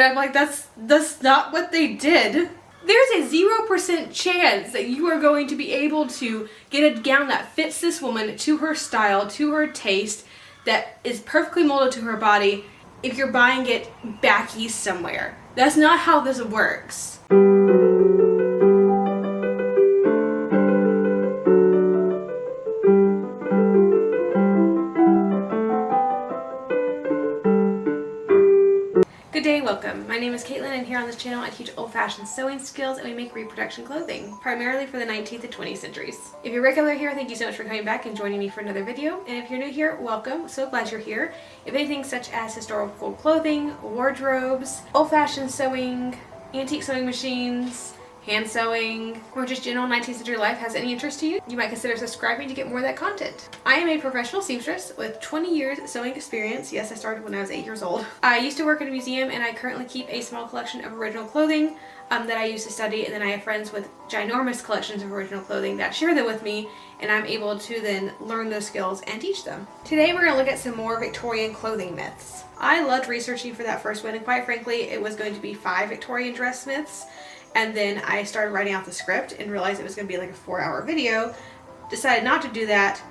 And I'm like, that's not what they did. There's a 0% chance that you are going to be able to get a gown that fits this woman to her style, to her taste, that is perfectly molded to her body if you're buying it back east somewhere. That's not how this works. Good day, welcome. My name is Caitlin, and here on this channel I teach old-fashioned sewing skills and we make reproduction clothing, primarily for the 19th and 20th centuries. If you're regular here, thank you so much for coming back and joining me for another video. And if you're new here, welcome. So glad you're here. If anything such as historical clothing, wardrobes, old-fashioned sewing, antique sewing machines, hand sewing, or just general 19th century life has any interest to you, you might consider subscribing to get more of that content. I am a professional seamstress with 20 years sewing experience. Yes, I started when I was 8 years old. I used to work at a museum, and I currently keep a small collection of original clothing that I use to study, and then I have friends with ginormous collections of original clothing that share them with me, and I'm able to then learn those skills and teach them. Today we're going to look at some more Victorian clothing myths. I loved researching for that first one, and quite frankly it was going to be 5 Victorian dress myths. And then I started writing out the script and realized it was going to be like a 4-hour video. Decided not to do that.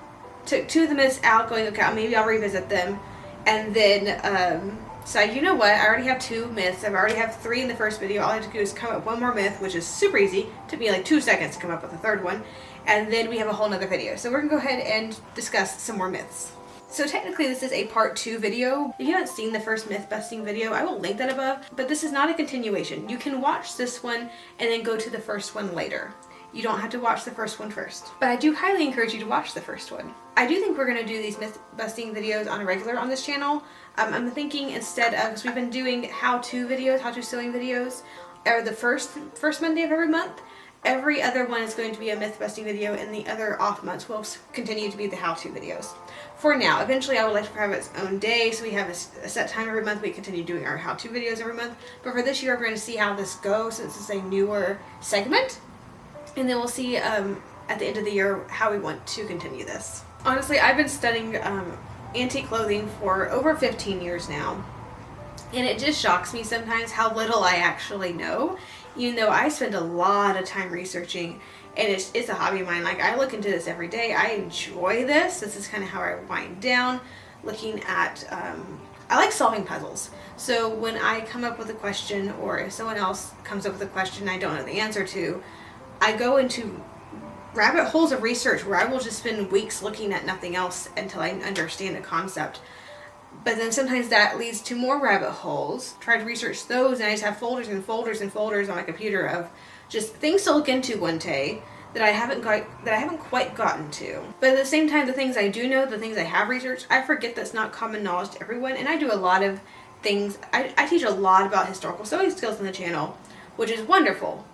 Took 2 of the myths out, going, okay, maybe I'll revisit them. And then decided, you know what, I already have 2 myths. I already have 3 in the first video. All I have to do is come up with 1 more myth, which is super easy. Took me like 2 seconds to come up with a 3rd one. And then we have a whole nother video. So we're going to go ahead and discuss some more myths. So technically this is a part 2 video. If you haven't seen the first myth busting video, I will link that above, but this is not a continuation. You can watch this one and then go to the first one later. You don't have to watch the first one first. But I do highly encourage you to watch the first one. I do think we're going to do these myth busting videos on a regular on this channel. I'm thinking instead of, because we've been doing how-to videos, how-to sewing videos, or the first Monday of every month. Every other one is going to be a myth busting video, and the other off months will continue to be the how-to videos. For now, eventually I would like to have its own day, so we have a set time every month. We continue doing our how-to videos every month. But for this year, we're going to see how this goes, since it's a newer segment. And then we'll see at the end of the year how we want to continue this. Honestly, I've been studying antique clothing for over 15 years now. And it just shocks me sometimes how little I actually know. Even though I spend a lot of time researching, and it's a hobby of mine. Like, I look into this every day. I enjoy this. This is kind of how I wind down looking at, I like solving puzzles. So when I come up with a question, or if someone else comes up with a question I don't know the answer to, I go into rabbit holes of research where I will just spend weeks looking at nothing else until I understand a concept. But then sometimes that leads to more rabbit holes. Try to research those, and I just have folders and folders and folders on my computer of just things to look into one day that I haven't quite gotten to. But at the same time, the things I do know, the things I have researched, I forget that's not common knowledge to everyone. And I do a lot of things. I teach a lot about historical sewing skills on the channel, which is wonderful.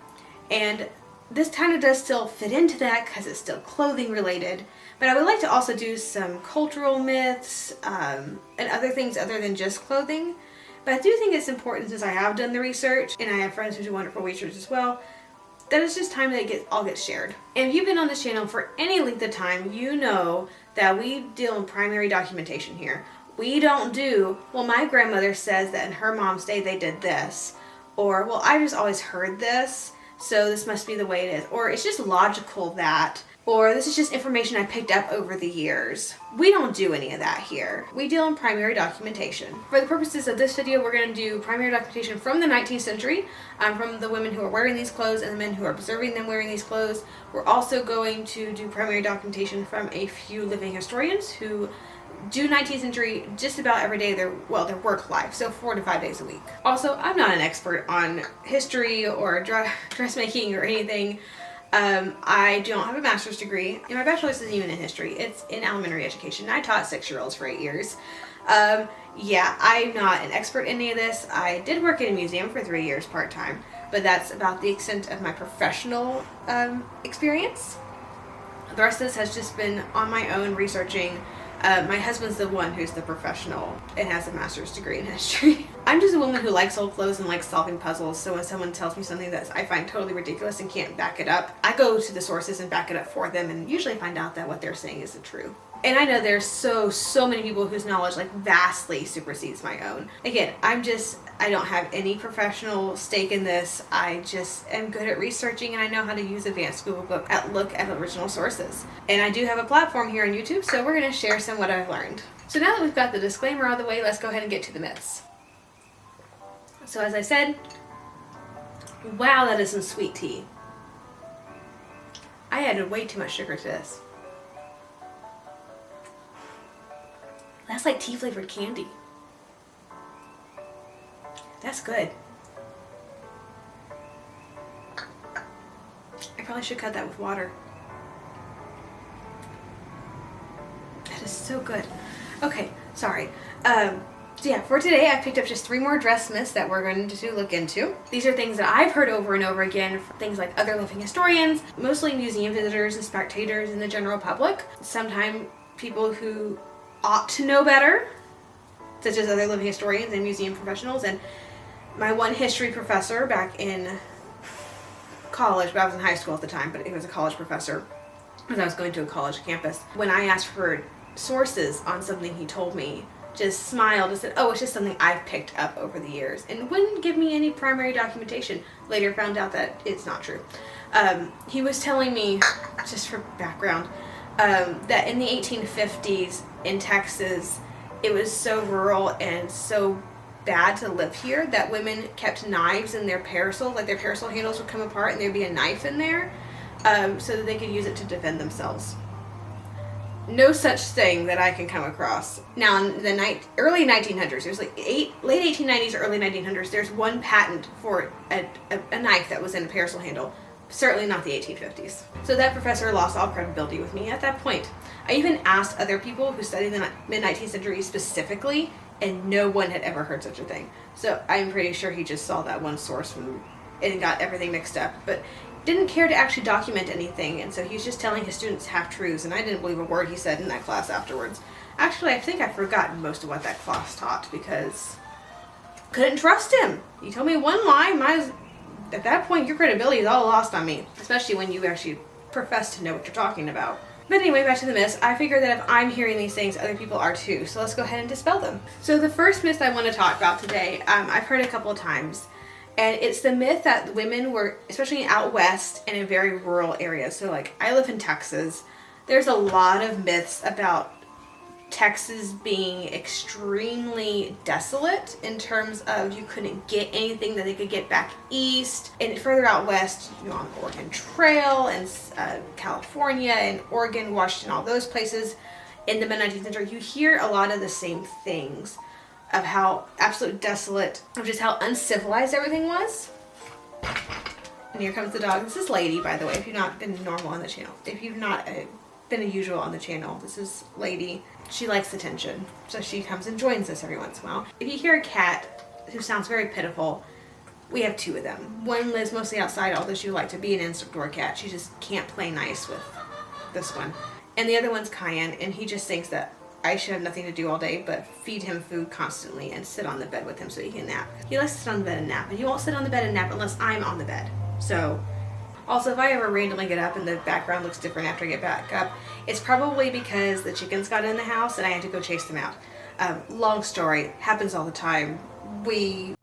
And this kind of does still fit into that because it's still clothing related. But I would like to also do some cultural myths and other things other than just clothing. But I do think it's important, since I have done the research and I have friends who do wonderful research as well, that it's just time that it all gets shared. And if you've been on this channel for any length of time, you know that we deal in primary documentation here. We don't do, well, my grandmother says that in her mom's day they did this. Or, well, I just always heard this, so this must be the way it is. Or it's just logical that. Or this is just information I picked up over the years. We don't do any of that here. We deal in primary documentation. For the purposes of this video, we're going to do primary documentation from the 19th century, from the women who are wearing these clothes and the men who are observing them wearing these clothes. We're also going to do primary documentation from a few living historians who do 19th century just about every day of their work life, so 4 to 5 days a week. Also, I'm not an expert on history or dressmaking or anything. I don't have a master's degree, and my bachelor's isn't even in history. It's in elementary education. I taught 6-year-olds for 8 years. Yeah, I'm not an expert in any of this. I did work in a museum for 3 years part-time, but that's about the extent of my professional experience. The rest of this has just been on my own researching. My husband's the one who's the professional and has a master's degree in history. I'm just a woman who likes old clothes and likes solving puzzles, so when someone tells me something that I find totally ridiculous and can't back it up, I go to the sources and back it up for them, and usually find out that what they're saying isn't true. And I know there's so many people whose knowledge like vastly supersedes my own. Again, I don't have any professional stake in this. I just am good at researching, and I know how to use advanced Google look at original sources. And I do have a platform here on YouTube, so we're going to share some what I've learned. So now that we've got the disclaimer out of the way, let's go ahead and get to the myths. So as I said, wow, that is some sweet tea. I added way too much sugar to this. That's like tea flavored candy. That's good. I probably should cut that with water. That is so good. Okay, sorry. So yeah, for today I picked up just 3 more dress myths that we're going to look into. These are things that I've heard over and over again from things like other living historians, mostly museum visitors and spectators and the general public. Sometimes people who ought to know better, such as other living historians and museum professionals. And my one history professor back in college, but I was in high school at the time, but he was a college professor because I was going to a college campus. When I asked for sources on something he told me, just smiled and said, oh, it's just something I've picked up over the years, and wouldn't give me any primary documentation. Later found out that it's not true. He was telling me, just for background, that in the 1850s in Texas, it was so rural and so bad to live here that women kept knives in their parasol, like their parasol handles would come apart and there'd be a knife in there, so that they could use it to defend themselves. No such thing that I can come across. Now, in the early 1900s, there's like late 1890s or early 1900s, there's one patent for a knife that was in a parasol handle. Certainly not the 1850s. So that professor lost all credibility with me at that point. I even asked other people who studied the mid-19th century specifically, and no one had ever heard such a thing. So I'm pretty sure he just saw that one source and got everything mixed up, but didn't care to actually document anything, and so he's just telling his students half-truths, and I didn't believe a word he said in that class afterwards. Actually, I think I've forgotten most of what that class taught because couldn't trust him. He told me one lie, at that point your credibility is all lost on me, especially when you actually profess to know what you're talking about. But anyway, back to the myths. I figure that if I'm hearing these things, other people are too, so let's go ahead and dispel them. So the first myth I want to talk about today, I've heard a couple of times, and it's the myth that women were, especially out west and in very rural areas. So like, I live in Texas. There's a lot of myths about Texas being extremely desolate in terms of you couldn't get anything that they could get back east. And further out west, on the Oregon Trail and California and Oregon, Washington, all those places in the mid-19th century, you hear a lot of the same things of how absolute desolate, of just how uncivilized everything was. And here comes the dog. This is Lady, by the way, if you've not been normal on the channel. If you've not been a usual on the channel, this is Lady. She likes attention, so she comes and joins us every once in a while. If you hear a cat who sounds very pitiful, we have 2 of them. One lives mostly outside, although she would like to be an indoor cat. She just can't play nice with this one. And the other one's Cayenne, and he just thinks that I should have nothing to do all day but feed him food constantly and sit on the bed with him so he can nap. He likes to sit on the bed and nap, but he won't sit on the bed and nap unless I'm on the bed. So, also, if I ever randomly get up and the background looks different after I get back up, it's probably because the chickens got in the house and I had to go chase them out. Long story, happens all the time. We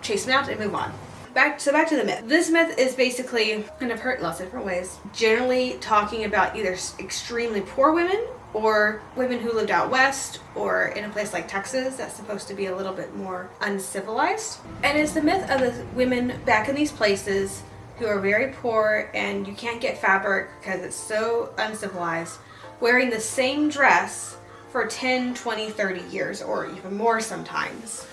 chase them out and move on. Back to the myth. This myth is basically kind of hurt in lots of different ways. Generally talking about either extremely poor women or women who lived out west or in a place like Texas that's supposed to be a little bit more uncivilized. And it's the myth of the women back in these places who are very poor and you can't get fabric because it's so uncivilized, wearing the same dress for 10, 20, 30 years or even more sometimes.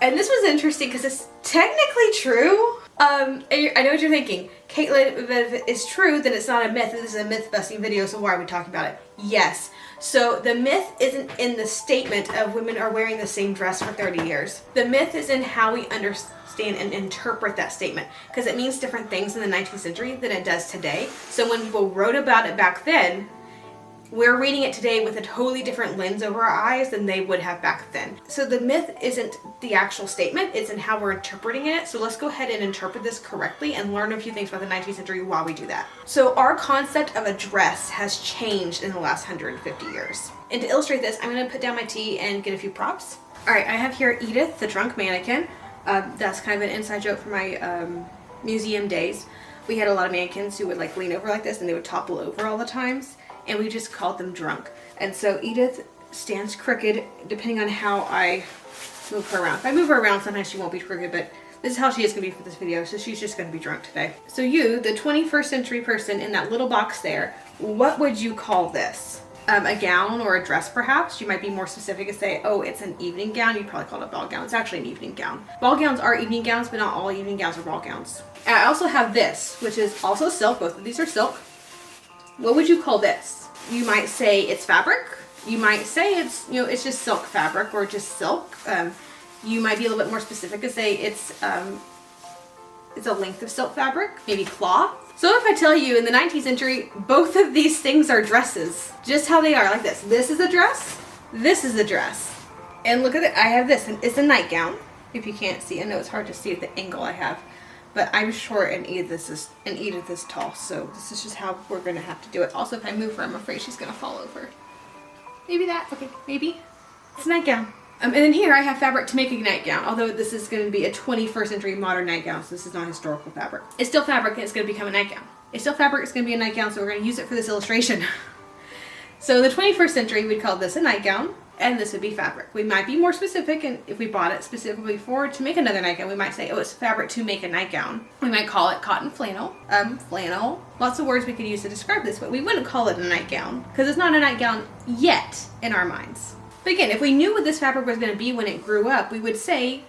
And this was interesting because it's technically true. I know what you're thinking. Caitlin, if it's true, then it's not a myth. This is a myth-busting video, so why are we talking about it? Yes. So the myth isn't in the statement of women are wearing the same dress for 30 years. The myth is in how we understand and interpret that statement, because it means different things in the 19th century than it does today. So when people wrote about it back then, we're reading it today with a totally different lens over our eyes than they would have back then. So the myth isn't the actual statement, it's in how we're interpreting it. So let's go ahead and interpret this correctly and learn a few things about the 19th century while we do that. So our concept of a dress has changed in the last 150 years. And to illustrate this, I'm gonna put down my tea and get a few props. All right, I have here Edith, the drunk mannequin. That's kind of an inside joke for my museum days. We had a lot of mannequins who would like lean over like this and they would topple over all the times. And we just called them drunk. And so Edith stands crooked depending on how I move her around. If I move her around, sometimes she won't be crooked, but this is how she is gonna be for this video, so she's just gonna be drunk today. So you, the 21st century person in that little box there, what would you call this? A gown or a dress perhaps? You might be more specific and say, oh, it's an evening gown. You'd probably call it a ball gown. It's actually an evening gown. Ball gowns are evening gowns, but not all evening gowns are ball gowns. And I also have this, which is also silk. Both of these are silk. What would you call this? You might say it's fabric. You might say it's, it's just silk fabric or just silk. You might be a little bit more specific and say it's a length of silk fabric, maybe cloth. So if I tell you in the 19th century, both of these things are dresses, just how they are, like this. This is a dress, this is a dress. And look at it, I have this, and it's a nightgown. If you can't see, I know it's hard to see at the angle I have. But I'm short and Edith is tall, so this is just how we're gonna have to do it. Also, if I move her, I'm afraid she's gonna fall over. Maybe that, okay, maybe. It's a nightgown. And then here I have fabric to make a nightgown, although this is gonna be a 21st century modern nightgown, so this is not historical fabric. It's still fabric and it's gonna become a nightgown. It's still fabric, it's gonna be a nightgown, so we're gonna use it for this illustration. So in the 21st century, we'd call this a nightgown, and this would be fabric. We might be more specific, and if we bought it specifically to make another nightgown, we might say, oh, it's fabric to make a nightgown. We might call it cotton flannel, flannel. Lots of words we could use to describe this, but we wouldn't call it a nightgown, because it's not a nightgown yet in our minds. But again, if we knew what this fabric was gonna be when it grew up, we would say,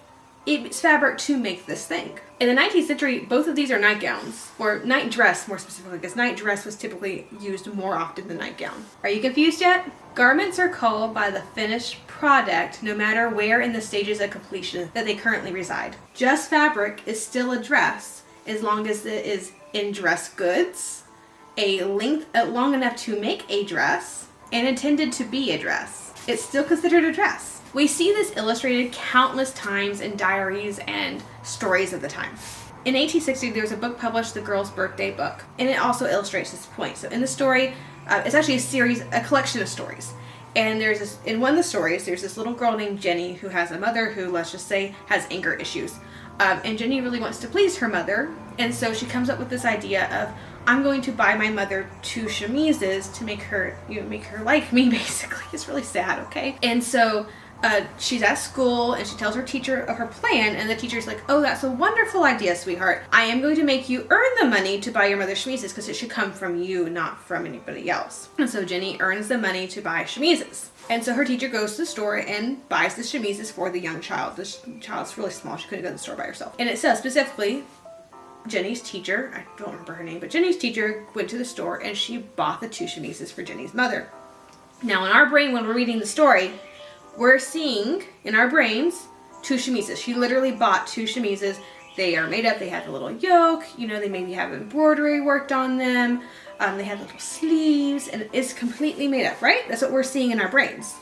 it's fabric to make this thing. In the 19th century, both of these are nightgowns, or night dress more specifically, because night dress was typically used more often than nightgown. Are you confused yet? Garments are called by the finished product no matter where in the stages of completion that they currently reside. Just fabric is still a dress as long as it is in dress goods, a length long enough to make a dress, and intended to be a dress. It's still considered a dress. We see this illustrated countless times in diaries and stories of the time. In 1860, there was a book published, The Girl's Birthday Book, and it also illustrates this point. So in the story, it's actually a collection of stories. And in one of the stories, there's this little girl named Jenny who has a mother who, let's just say, has anger issues. And Jenny really wants to please her mother, and so she comes up with this idea of, I'm going to buy my mother 2 chemises to make her like me, basically. It's really sad, okay? And so she's at school and she tells her teacher of her plan, and the teacher's like, oh, that's a wonderful idea, sweetheart. I am going to make you earn the money to buy your mother chemises because it should come from you, not from anybody else. And so Jenny earns the money to buy chemises. And so her teacher goes to the store and buys the chemises for the young child. This child's really small, she couldn't go to the store by herself. And it says specifically, Jenny's teacher, I don't remember her name, but Jenny's teacher went to the store and she bought the 2 chemises for Jenny's mother. Now in our brain, when we're reading the story, we're seeing in our brains 2 chemises. She literally bought 2 chemises. They are made up, they have a little yoke, they maybe have embroidery worked on them, they have little sleeves, and it's completely made up, right? That's what we're seeing in our brains.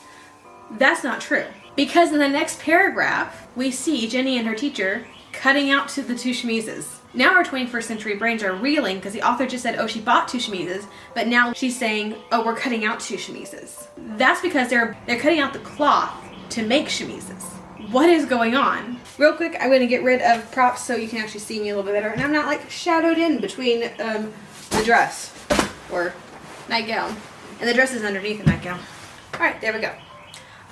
That's not true. Because in the next paragraph, we see Jenny and her teacher cutting out to the 2 chemises. Now our 21st century brains are reeling because the author just said, oh, she bought 2 chemises, but now she's saying, oh, we're cutting out 2 chemises. That's because they're cutting out the cloth to make chemises. What is going on? Real quick, I'm going to get rid of props so you can actually see me a little bit better, and I'm not like shadowed in between the dress or nightgown, and the dress is underneath the nightgown. All right, there we go.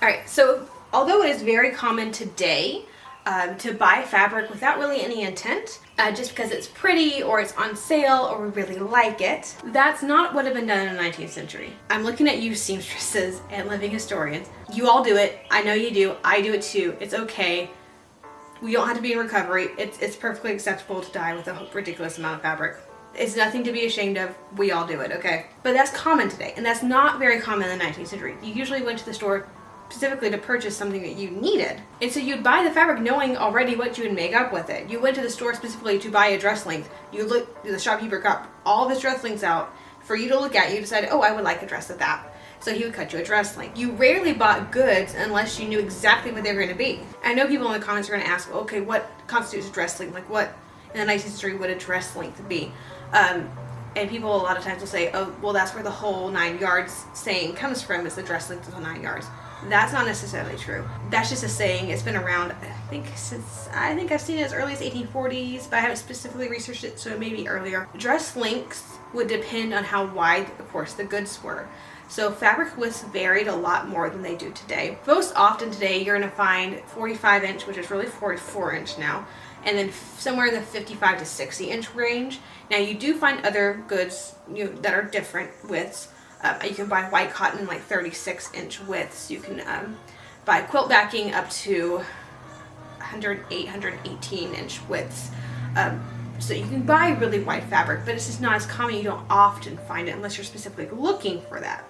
All right, so although it is very common today to buy fabric without really any intent, just because it's pretty or it's on sale or we really like it, that's not what had been done in the 19th century. I'm looking at you seamstresses and living historians. You all do it. I know you do. I do it too. It's okay. We don't have to be in recovery. It's perfectly acceptable to dye with a ridiculous amount of fabric. It's nothing to be ashamed of. We all do it, okay? But that's common today, and that's not very common in the 19th century. You usually went to the store specifically to purchase something that you needed. And so you'd buy the fabric knowing already what you would make up with it. You went to the store specifically to buy a dress length. The shopkeeper got all of his dress lengths out for you to look at. You decided, oh, I would like a dress of that. So he would cut you a dress length. You rarely bought goods unless you knew exactly what they were going to be. I know people in the comments are going to ask, okay, what constitutes a dress length? Like what in the 19th century would a dress length be? And people a lot of times will say, oh, well, that's where the whole 9 yards saying comes from, is the dress length of 9 yards. That's not necessarily true. That's just a saying. It's been around, I think I've seen it as early as 1840s, but I haven't specifically researched it, so it may be earlier. Dress lengths would depend on how wide, of course, the goods were. So fabric widths varied a lot more than they do today. Most often today, you're going to find 45 inch, which is really 44 inch now, and then somewhere in the 55 to 60 inch range. Now you do find other goods that are different widths. You can buy white cotton in like 36 inch widths. You can buy quilt backing up to 108, 118 inch widths. So you can buy really wide fabric, but it's just not as common. You don't often find it unless you're specifically looking for that.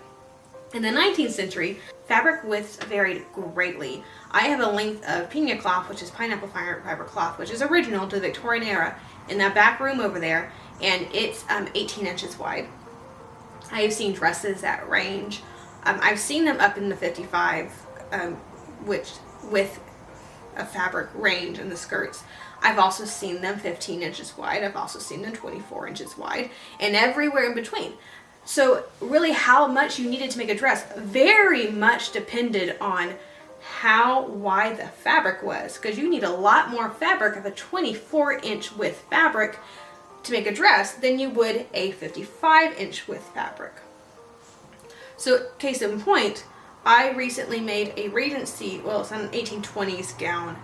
In the 19th century, fabric widths varied greatly. I have a length of piña cloth, which is pineapple fiber cloth, which is original to the Victorian era, in that back room over there, and it's 18 inches wide. I have seen dresses that range. I've seen them up in the 55, which with a fabric range in the skirts. I've also seen them 15 inches wide. I've also seen them 24 inches wide, and everywhere in between. So really how much you needed to make a dress very much depended on how wide the fabric was, because you need a lot more fabric of a 24 inch width fabric to make a dress than you would a 55 inch width fabric. So case in point, I recently made a Regency, well, it's an 1820s gown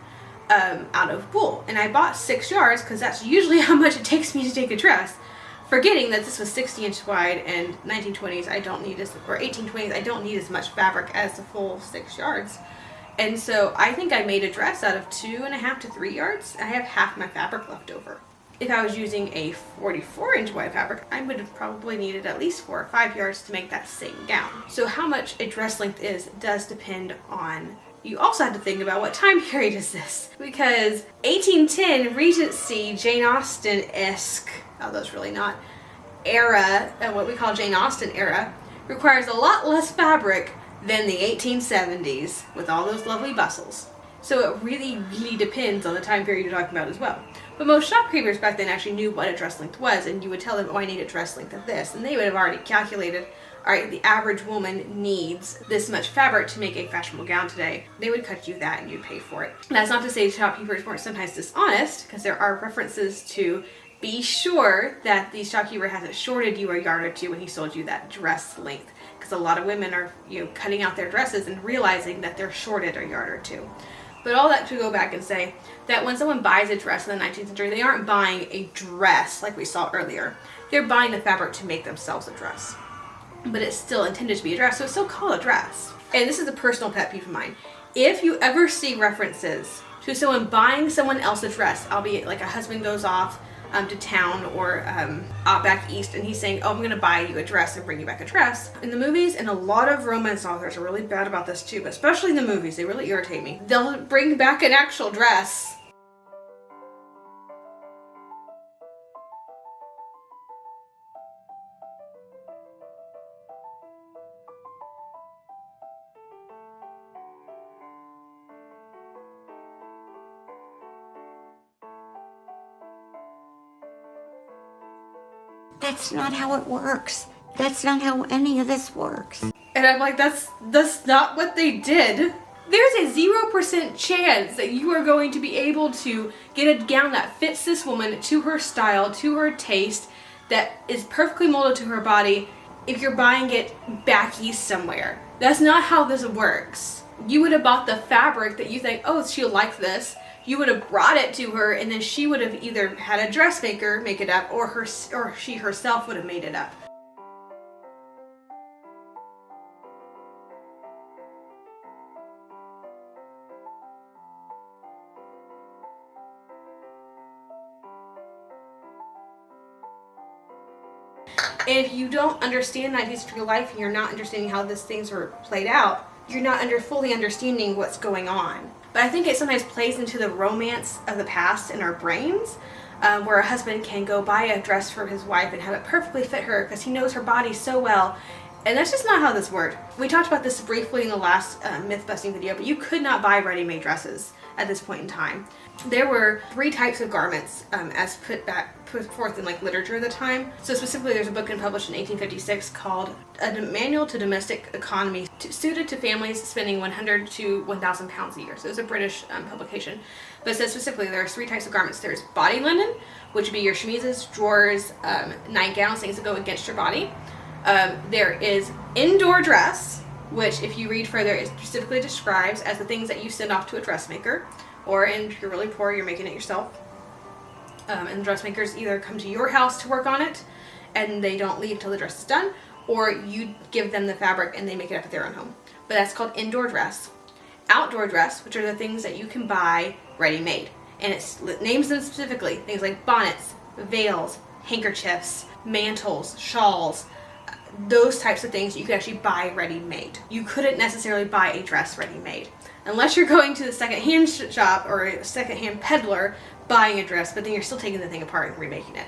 out of wool, and I bought 6 yards because that's usually how much it takes me to take a dress, forgetting that this was 60 inches wide, and 1920s I don't need or 1820s I don't need as much fabric as the full 6 yards. And so I think I made a dress out of 2.5 to 3 yards. I have half my fabric left over. If I was using a 44 inch wide fabric, I would have probably needed at least 4 or 5 yards to make that same gown. So how much a dress length is does depend on, you also have to think about what time period is this, because 1810 Regency, Jane Austen-esque, although it's really not, era, what we call Jane Austen era, requires a lot less fabric than the 1870s with all those lovely bustles. So it really, really depends on the time period you're talking about as well. But most shopkeepers back then actually knew what a dress length was, and you would tell them, oh, I need a dress length of this, and they would have already calculated, all right, the average woman needs this much fabric to make a fashionable gown today. They would cut you that and you'd pay for it. That's not to say shopkeepers weren't sometimes dishonest, because there are references to be sure that the shopkeeper hasn't shorted you a yard or two when he sold you that dress length, because a lot of women are cutting out their dresses and realizing that they're shorted a yard or two. But all that to go back and say that when someone buys a dress in the 19th century, they aren't buying a dress like we saw earlier. They're buying the fabric to make themselves a dress. But it's still intended to be a dress, so it's still called a dress. And this is a personal pet peeve of mine. If you ever see references to someone buying someone else a dress, albeit like a husband goes off to town or out back east, and he's saying, oh, I'm going to buy you a dress and bring you back a dress. In the movies, and a lot of romance authors are really bad about this too, but especially in the movies, they really irritate me. They'll bring back an actual dress. That's not how it works. That's not how any of this works. And I'm like, that's not what they did. There's a 0% chance that you are going to be able to get a gown that fits this woman to her style, to her taste, that is perfectly molded to her body if you're buying it back east somewhere. That's not how this works. You would have bought the fabric that you think, oh, she'll like this. You would have brought it to her, and then she would have either had a dressmaker make it up, or she herself would have made it up. If you don't understand 19th century life and you're not understanding how these things were played out, you're not fully understanding what's going on. But I think it sometimes plays into the romance of the past in our brains, where a husband can go buy a dress for his wife and have it perfectly fit her because he knows her body so well, And that's just not how this worked. We talked about this briefly in the last myth busting video, but you could not buy ready-made dresses at this point in time. There were 3 types of garments as put forth in like literature at the time. So specifically, there's a book published in 1856 called A Manual to Domestic Economy suited to families spending 100 to 1,000 pounds a year. So it's a British publication. But it says specifically there's 3 types of garments. There's body linen, which would be your chemises, drawers, nightgowns, things that go against your body. There is indoor dress, which if you read further, it specifically describes as the things that you send off to a dressmaker, or if you're really poor, you're making it yourself. And the dressmakers either come to your house to work on it, and they don't leave till the dress is done, or you give them the fabric and they make it up at their own home. But that's called indoor dress. Outdoor dress, which are the things that you can buy ready-made. And it names them specifically. Things like bonnets, veils, handkerchiefs, mantles, shawls, those types of things you could actually buy ready-made. You couldn't necessarily buy a dress ready-made unless you're going to the second-hand shop or a second-hand peddler buying a dress, but then you're still taking the thing apart and remaking it.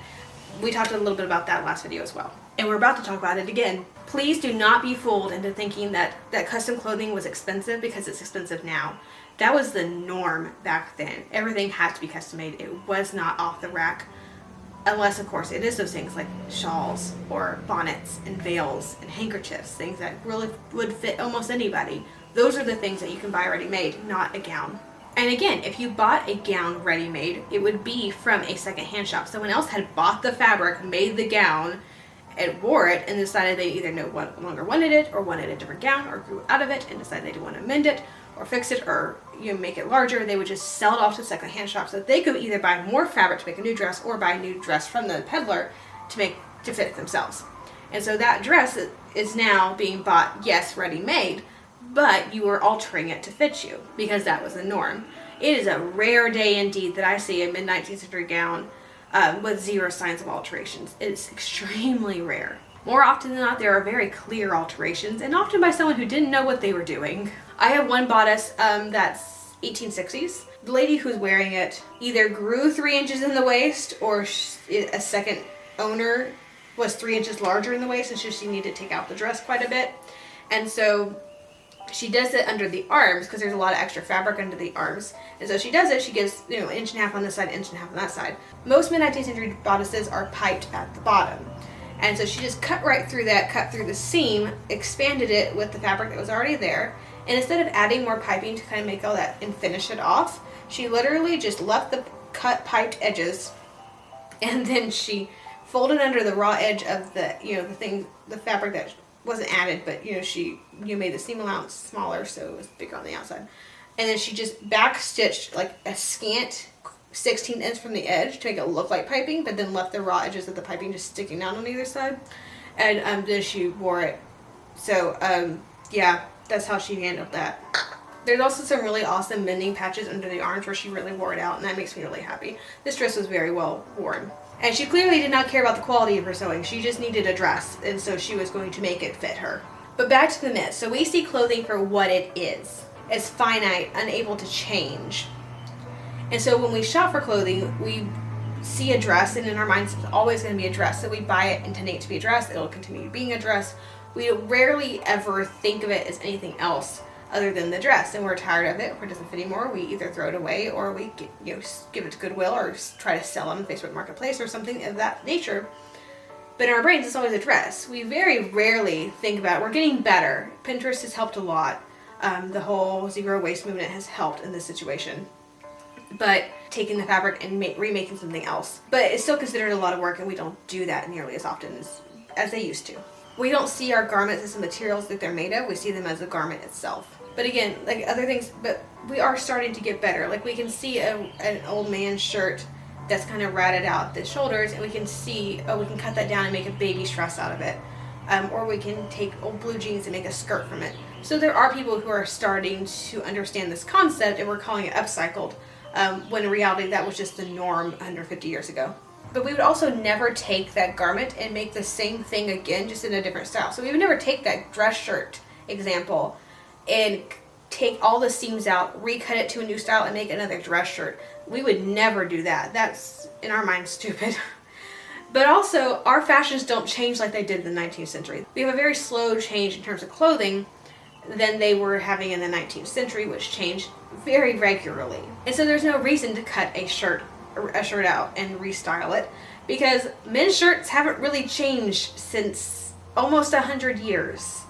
We talked a little bit about that last video as well, and we're about to talk about it again. Please do not be fooled into thinking that custom clothing was expensive because it's expensive now. That was the norm back then. Everything had to be custom made. It was not off the rack. Unless, of course, it is those things like shawls or bonnets and veils and handkerchiefs, things that really would fit almost anybody. Those are the things that you can buy ready-made, not a gown. And again, if you bought a gown ready-made, it would be from a second-hand shop. Someone else had bought the fabric, made the gown, and wore it, and decided they either no longer wanted it, or wanted a different gown, or grew out of it, and decided they didn't want to mend it, or fix it, or make it larger. They would just sell it off to second-hand shops so that they could either buy more fabric to make a new dress, or buy a new dress from the peddler to fit themselves. And so that dress is now being bought, yes, ready-made, but you were altering it to fit you because that was the norm. It is a rare day indeed that I see a mid-19th century gown with 0 signs of alterations. It's extremely rare. More often than not, there are very clear alterations, and often by someone who didn't know what they were doing. I have one bodice that's 1860s. The lady who's wearing it either grew 3 inches in the waist, or a second owner was 3 inches larger in the waist, and so she needed to take out the dress quite a bit. And so she does it under the arms because there's a lot of extra fabric under the arms. And so she does it, she gives, 1.5 inches on this side, 1.5 inches on that side. Most mid-19th century bodices are piped at the bottom. And so she just cut right through that, cut through the seam, expanded it with the fabric that was already there. And instead of adding more piping to kind of make all that and finish it off, she literally just left the cut piped edges, and then she folded under the raw edge of the, the fabric that wasn't added, but she made the seam allowance smaller so it was bigger on the outside. And then she just back stitched like a scant 16th inch from the edge to make it look like piping, but then left the raw edges of the piping just sticking out on either side. And then she wore it. So yeah, that's how she handled that. There's also some really awesome mending patches under the arms where she really wore it out, and that makes me really happy. This dress was very well worn. And she clearly did not care about the quality of her sewing. She just needed a dress, and so she was going to make it fit her. But back to the myth. So we see clothing for what it is. It's finite, unable to change. And so when we shop for clothing, we see a dress, and in our minds it's always going to be a dress. So we buy it intending it to be a dress. It'll continue being a dress. We rarely ever think of it as anything else other than the dress, and we're tired of it, or it doesn't fit anymore. We either throw it away, or we give it to Goodwill, or try to sell on Facebook Marketplace or something of that nature. But in our brains, it's always a dress. We very rarely think about it. We're getting better. Pinterest has helped a lot. The whole zero waste movement has helped in this situation. But taking the fabric and remaking something else. But it's still considered a lot of work, and we don't do that nearly as often as they used to. We don't see our garments as the materials that they're made of. We see them as a garment itself. But again, like other things, but we are starting to get better. Like we can see an old man's shirt that's kind of ratted out the shoulders, and we can see, we can cut that down and make a baby's dress out of it. Or we can take old blue jeans and make a skirt from it. So there are people who are starting to understand this concept, and we're calling it upcycled, when in reality that was just the norm 150 years ago. But we would also never take that garment and make the same thing again, just in a different style. So we would never take that dress shirt example and take all the seams out, recut it to a new style, and make another dress shirt. We would never do that. That's, in our minds, stupid. But also, our fashions don't change like they did in the 19th century. We have a very slow change in terms of clothing than they were having in the 19th century, which changed very regularly. And so there's no reason to cut a shirt out and restyle it, because men's shirts haven't really changed since almost 100 years.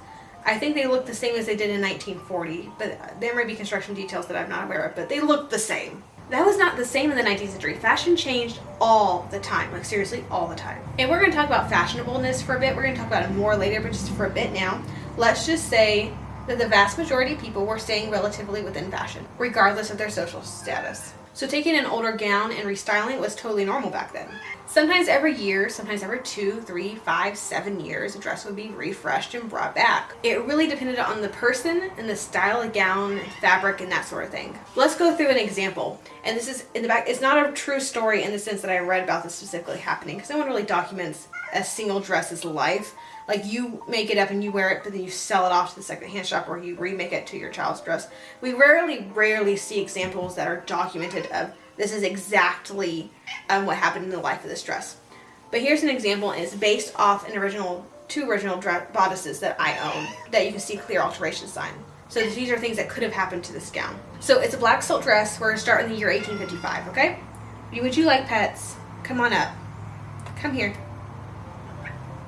I think they look the same as they did in 1940, but there may be construction details that I'm not aware of, but they look the same. That was not the same in the 19th century. Fashion changed all the time, like seriously, all the time. And we're going to talk about fashionableness for a bit. We're going to talk about it more later, but just for a bit now. Let's just say that the vast majority of people were staying relatively within fashion, regardless of their social status. So taking an older gown and restyling was totally normal back then. Sometimes every year, sometimes every 2, 3, 5, 7 years, a dress would be refreshed and brought back. It really depended on the person and the style of gown, fabric, and that sort of thing. Let's go through an example. And this is in the back. It's not a true story in the sense that I read about this specifically happening, because no one really documents a single dress's life. Like, you make it up and you wear it, but then you sell it off to the secondhand shop, or you remake it to your child's dress. We rarely see examples that are documented of this is exactly what happened in the life of this dress. But here's an example, and it's based off two original bodices that I own that you can see clear alteration sign. So these are things that could have happened to this gown. So it's a black silk dress. We're going to start in the year 1855, okay? Would you like pets? Come on up. Come here.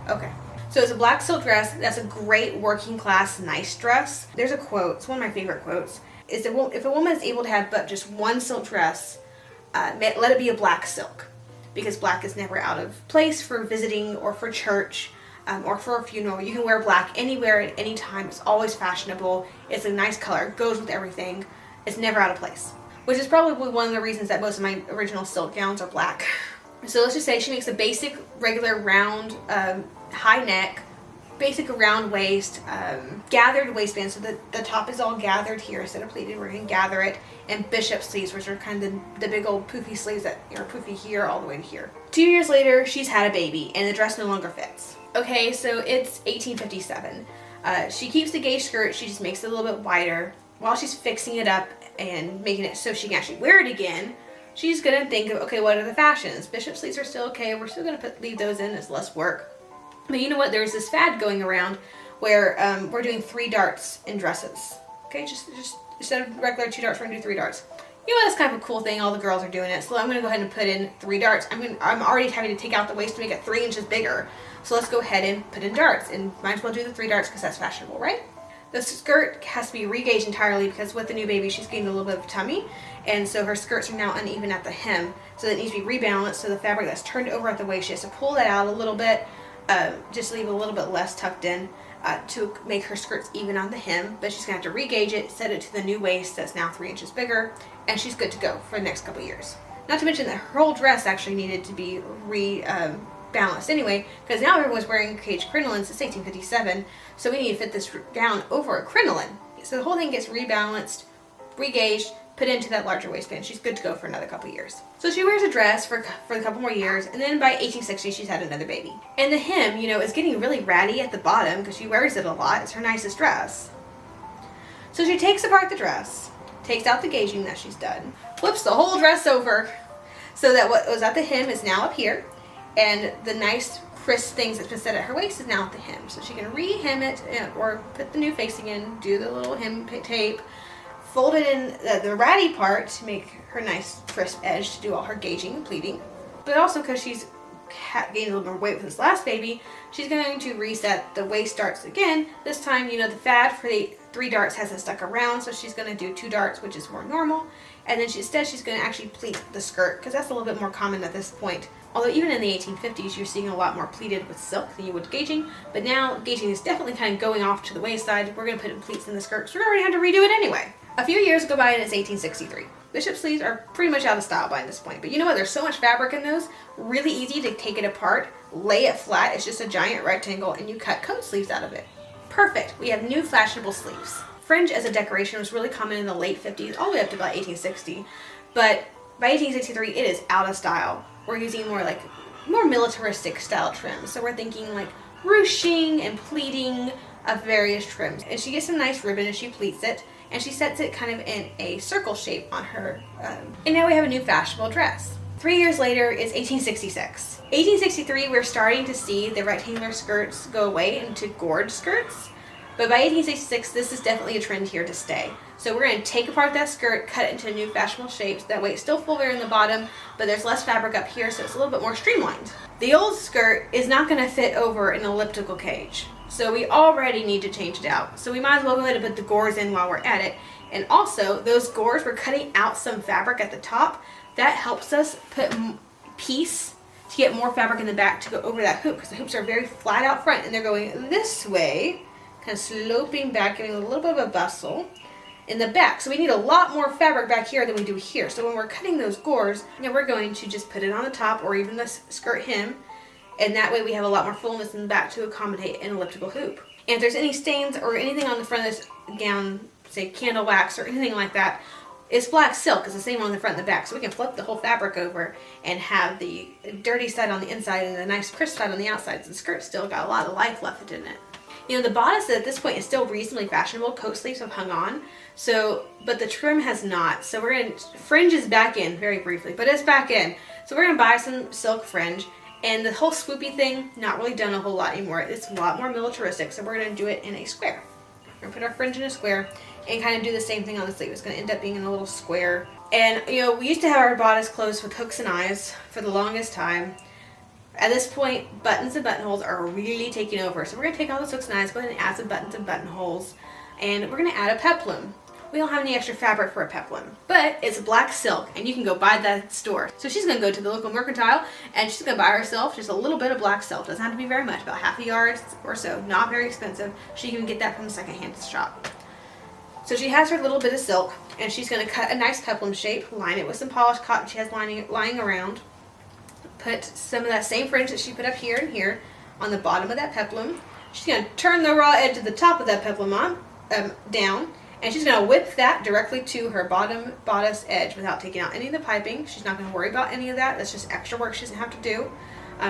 Okay. So it's a black silk dress. That's a great working class, nice dress. There's a quote. It's one of my favorite quotes. Is that if a woman is able to have but just one silk dress, let it be a black silk, because black is never out of place for visiting or for church or for a funeral. You can wear black anywhere at any time. It's always fashionable. It's a nice color. It goes with everything. It's never out of place, which is probably one of the reasons that most of my original silk gowns are black. So let's just say she makes a basic, regular, round, high neck, basic round waist, gathered waistband, so that the top is all gathered here instead of pleated. We're going to gather it, and bishop sleeves, which are kind of the big old poofy sleeves that are poofy here all the way to here. 2 years later, she's had a baby, and the dress no longer fits. Okay, so it's 1857. She keeps the gauge skirt. She just makes it a little bit wider. While she's fixing it up and making it so she can actually wear it again, she's going to think of, okay, what are the fashions? Bishop sleeves are still okay. We're still going to leave those in. It's less work. But you know what? There's this fad going around where we're doing 3 darts in dresses. Okay, just instead of regular 2 darts, we're gonna do 3 darts. You know, that's kind of a cool thing. All the girls are doing it. So I'm gonna go ahead and put in 3 darts. I'm already having to take out the waist to make it 3 inches bigger. So let's go ahead and put in darts, and might as well do the 3 darts because that's fashionable, right? The skirt has to be re-gauged entirely because with the new baby, she's getting a little bit of a tummy, and so her skirts are now uneven at the hem. So that needs to be rebalanced. So the fabric that's turned over at the waist, she has to pull that out a little bit. Just leave a little bit less tucked in to make her skirts even on the hem, but she's gonna have to re-gauge it, set it to the new waist that's now 3 inches bigger, and she's good to go for the next couple years. Not to mention that her whole dress actually needed to be balanced anyway, because now everyone's wearing cage crinolines. It's 1857, so we need to fit this gown over a crinoline. So the whole thing gets rebalanced, re-gauged, put into that larger waistband. She's good to go for another couple years. So she wears a dress for a couple more years, and then by 1860 she's had another baby. And the hem, you know, is getting really ratty at the bottom because she wears it a lot. It's her nicest dress. So she takes apart the dress, takes out the gauging that she's done, flips the whole dress over so that what was at the hem is now up here, and the nice crisp things that's been set at her waist is now at the hem. So she can re-hem it or put the new facing in, do the little hem tape, fold it in the ratty part to make her nice crisp edge to do all her gauging and pleating. But also because she's gained a little more weight with this last baby, she's going to reset the waist darts again. This time, you know, the fad for the 3 darts hasn't stuck around, so she's going to do 2 darts, which is more normal. And then she's going to actually pleat the skirt, because that's a little bit more common at this point. Although even in the 1850s, you're seeing a lot more pleated with silk than you would gauging. But now gauging is definitely kind of going off to the waist side. We're going to put in pleats in the skirt, so we're going to have to redo it anyway. A few years go by and it's 1863. Bishop sleeves are pretty much out of style by this point. But you know what? There's so much fabric in those. Really easy to take it apart, lay it flat. It's just a giant rectangle, and you cut coat sleeves out of it. Perfect. We have new fashionable sleeves. Fringe as a decoration was really common in the late 50s, all the way up to about 1860. But by 1863, it is out of style. We're using more militaristic style trims. So we're thinking like ruching and pleating of various trims. And she gets some nice ribbon and she pleats it. And she sets it kind of in a circle shape on her. And now we have a new fashionable dress. 3 years later is 1866. 1863, we're starting to see the rectangular skirts go away into gored skirts. But by 1866, this is definitely a trend here to stay. So we're going to take apart that skirt, cut it into new fashionable shapes. That way it's still full wear in the bottom, but there's less fabric up here, so it's a little bit more streamlined. The old skirt is not going to fit over an elliptical cage. So we already need to change it out. So we might as well go ahead and put the gores in while we're at it. And also, those gores, we're cutting out some fabric at the top. That helps us put piece to get more fabric in the back to go over that hoop, because the hoops are very flat out front and they're going this way, kind of sloping back, giving a little bit of a bustle in the back. So we need a lot more fabric back here than we do here. So when we're cutting those gores, we're going to just put it on the top or even the skirt hem, and that way we have a lot more fullness in the back to accommodate an elliptical hoop. And if there's any stains or anything on the front of this gown, say candle wax or anything like that, it's black silk. It's the same on the front and the back. So we can flip the whole fabric over and have the dirty side on the inside and the nice crisp side on the outside. So the skirt's still got a lot of life left in it. You know, the bodice at this point is still reasonably fashionable. Coat sleeves have hung on, but the trim has not. So we're going to, fringe is back in very briefly, but it's back in. So we're going to buy some silk fringe, and the whole swoopy thing, not really done a whole lot anymore. It's a lot more militaristic, so we're going to do it in a square. We're going to put our fringe in a square and kind of do the same thing on the sleeve. It's going to end up being in a little square. And, you know, we used to have our bodice closed with hooks and eyes for the longest time. At this point, buttons and buttonholes are really taking over. So we're going to take all those hooks and eyes, go ahead and add some buttons and buttonholes, and we're going to add a peplum. We don't have any extra fabric for a peplum, but it's black silk, and you can go buy that at the store. So she's going to go to the local mercantile, and she's going to buy herself just a little bit of black silk. Doesn't have to be very much, about half a yard or so. Not very expensive. She can get that from the secondhand shop. So she has her little bit of silk, and she's going to cut a nice peplum shape, line it with some polished cotton she has lying around. Put some of that same fringe that she put up here and here on the bottom of that peplum. She's going to turn the raw edge of the top of that peplum down, and she's going to whip that directly to her bottom bodice edge without taking out any of the piping. She's not going to worry about any of that. That's just extra work she doesn't have to do.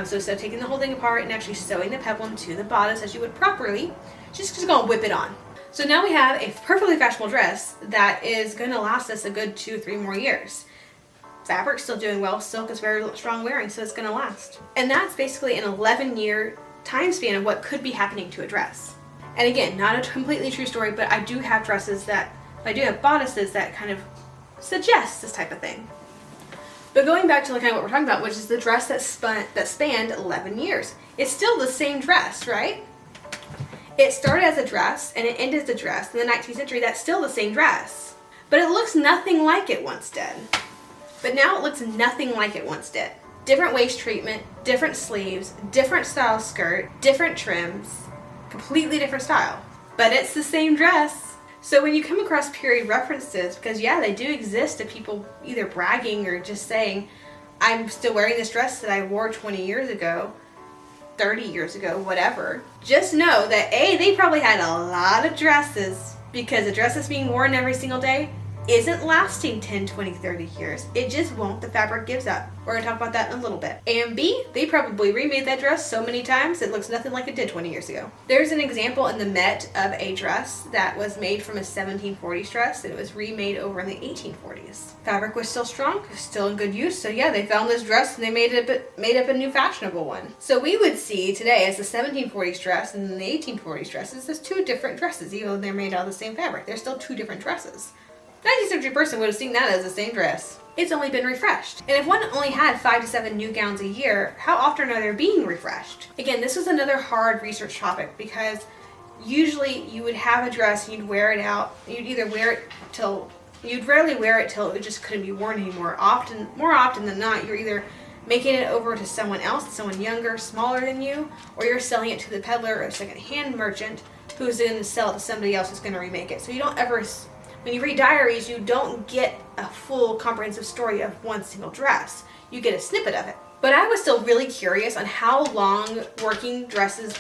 So instead of taking the whole thing apart and actually sewing the peplum to the bodice as you would properly, she's just going to whip it on. So now we have a perfectly fashionable dress that is going to last us a good 2 or 3 more years. Fabric's still doing well, silk is very strong wearing, so it's going to last. And that's basically an 11-year time span of what could be happening to a dress. And again, not a completely true story, but I do have bodices that kind of suggest this type of thing. But going back to kind of what we're talking about, which is the dress that spanned 11 years. It's still the same dress, right? It started as a dress and it ended as a dress. In the 19th century, that's still the same dress. But it looks nothing like it once did. But now it looks nothing like it once did. Different waist treatment, different sleeves, different style skirt, different trims, completely different style. But it's the same dress. So when you come across period references, because yeah, they do exist of people either bragging or just saying, I'm still wearing this dress that I wore 20 years ago, 30 years ago, whatever. Just know that A, they probably had a lot of dresses, because a dress that's being worn every single day isn't lasting 10, 20, 30 years. It just won't. The fabric gives up. We're going to talk about that in a little bit. And B, they probably remade that dress so many times it looks nothing like it did 20 years ago. There's an example in the Met of a dress that was made from a 1740s dress, and it was remade over in the 1840s. Fabric was still strong, still in good use, so yeah, they found this dress and they made up a new fashionable one. So we would see today as the 1740s dress and the 1840s dresses as 2 different dresses, even though they're made out of the same fabric. They're still 2 different dresses. 19th century person would have seen that as the same dress. It's only been refreshed. And if one only had 5 to 7 new gowns a year, how often are they being refreshed? Again, this was another hard research topic, because usually you would have a dress and you'd wear it out. You'd rarely wear it till it just couldn't be worn anymore. More often than not, you're either making it over to someone else, someone younger, smaller than you, or you're selling it to the peddler or second-hand merchant who's going to sell it to somebody else who's going to remake it. So you don't ever... When you read diaries, you don't get a full comprehensive story of one single dress. You get a snippet of it. But I was still really curious on how long working dresses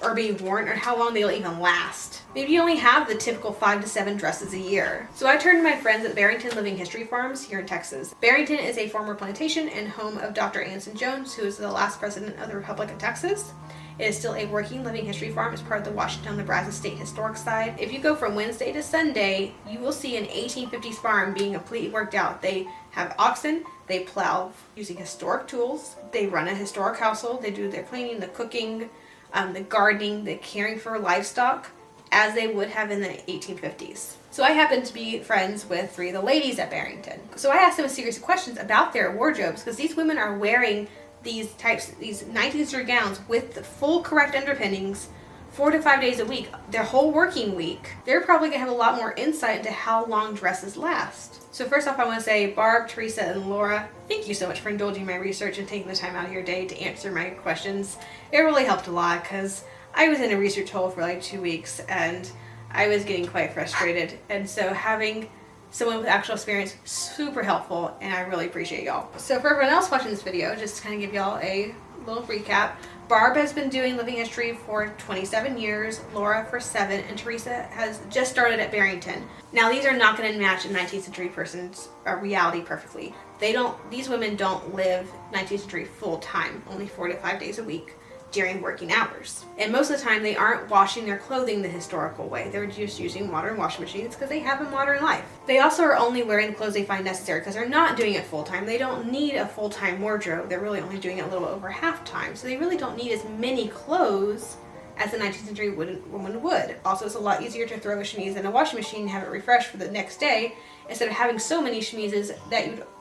are being worn, or how long they'll even last. Maybe you only have the typical 5 to 7 dresses a year. So I turned to my friends at Barrington Living History Farms here in Texas. Barrington is a former plantation and home of Dr. Anson Jones, who is the last president of the Republic of Texas. It is still a working living history farm. It's part of the Washington, Nebraska State Historic Site. If you go from Wednesday to Sunday, you will see an 1850s farm being completely worked out. They have oxen, they plow using historic tools, they run a historic household, they do their cleaning, the cooking, the gardening, the caring for livestock, as they would have in the 1850s. So I happen to be friends with 3 of the ladies at Barrington. So I asked them a series of questions about their wardrobes, because these women are wearing these 19th century gowns with the full correct underpinnings 4 to 5 days a week, their whole working week. They're probably gonna have a lot more insight into how long dresses last. So first off, I want to say, Barb, Teresa, and Laura, thank you so much for indulging my research and taking the time out of your day to answer my questions. It really helped a lot, because I was in a research hole for like 2 weeks and I was getting quite frustrated. And so having someone with actual experience, super helpful, and I really appreciate y'all. So for everyone else watching this video, just to kind of give y'all a little recap, Barb has been doing living history for 27 years, Laura for 7, and Teresa has just started at Barrington. Now these are not going to match a 19th century person's reality perfectly. These women don't live 19th century full time, only 4 to 5 days a week during working hours. And most of the time they aren't washing their clothing the historical way. They're just using modern washing machines because they have a modern life. They also are only wearing the clothes they find necessary because they're not doing it full time. They don't need a full-time wardrobe. They're really only doing it a little over half time. So they really don't need as many clothes as a 19th century woman would. Also, it's a lot easier to throw a chemise in a washing machine and have it refreshed for the next day instead of having so many chemises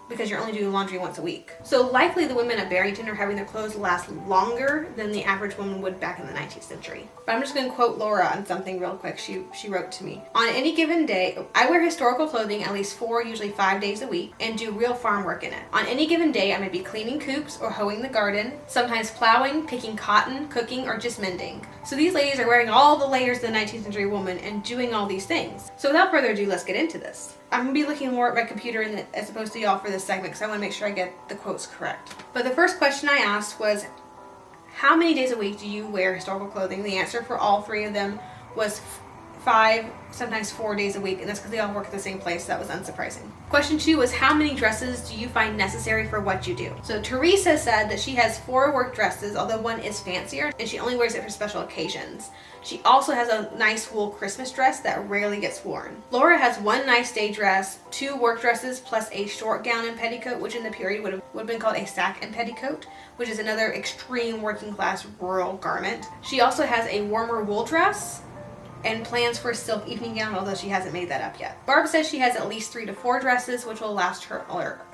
because you're only doing laundry once a week. So likely the women at Barrington are having their clothes last longer than the average woman would back in the 19th century. But I'm just going to quote Laura on something real quick she wrote to me. On any given day, I wear historical clothing at least 4, usually 5 days a week, and do real farm work in it. On any given day, I may be cleaning coops or hoeing the garden, sometimes plowing, picking cotton, cooking, or just mending. So these ladies are wearing all the layers of the 19th century woman and doing all these things. So without further ado, let's get into this. I'm going to be looking more at my computer as opposed to y'all for this segment because I want to make sure I get the quotes correct. But the first question I asked was, how many days a week do you wear historical clothing? The answer for all 3 of them was 5, sometimes 4 days a week, and that's because they all work at the same place, so that was unsurprising. Question 2 was, how many dresses do you find necessary for what you do? So Teresa said that she has 4 work dresses, although one is fancier, and she only wears it for special occasions. She also has a nice wool Christmas dress that rarely gets worn. Laura has 1 nice day dress, 2 work dresses, plus a short gown and petticoat, which in the period would have been called a sack and petticoat, which is another extreme working class rural garment. She also has a warmer wool dress and plans for a silk evening gown, although she hasn't made that up yet. Barb says she has at least 3 to 4 dresses, which will last her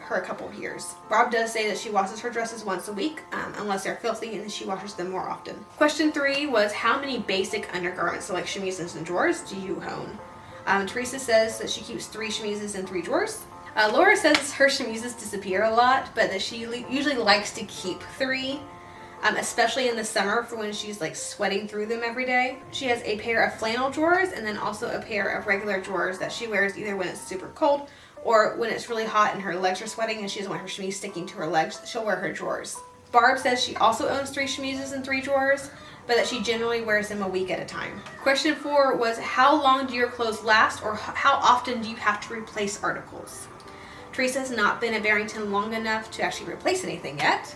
a couple of years. Barb does say that she washes her dresses once a week, unless they're filthy, and she washes them more often. Question 3 was, how many basic undergarments, so like chemises and drawers, do you own? Teresa says that she keeps 3 chemises and 3 drawers. Laura says her chemises disappear a lot, but that she usually likes to keep 3. Especially in the summer for when she's like sweating through them every day. She has a pair of flannel drawers and then also a pair of regular drawers that she wears either when it's super cold or when it's really hot and her legs are sweating and she doesn't want her chemise sticking to her legs. She'll wear her drawers. Barb says she also owns 3 chemises and 3 drawers, but that she generally wears them a week at a time. Question 4 was, how long do your clothes last, or how often do you have to replace articles? Teresa has not been at Barrington long enough to actually replace anything yet.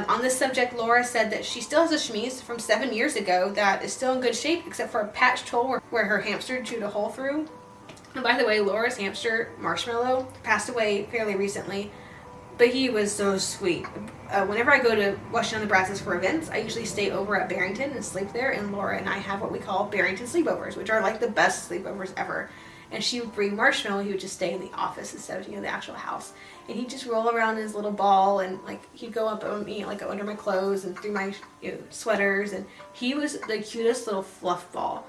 On this subject, Laura said that she still has a chemise from 7 years ago that is still in good shape, except for a patched hole where her hamster chewed a hole through. And by the way, Laura's hamster, Marshmallow, passed away fairly recently, but he was so sweet. Whenever I go to Washington, Nebraska for events, I usually stay over at Barrington and sleep there, and Laura and I have what we call Barrington sleepovers, which are like the best sleepovers ever. And she would bring Marshmallow. He would just stay in the office instead of the actual house, and he'd just roll around in his little ball, and like he'd go up on me, like go under my clothes and through my sweaters, and he was the cutest little fluff ball.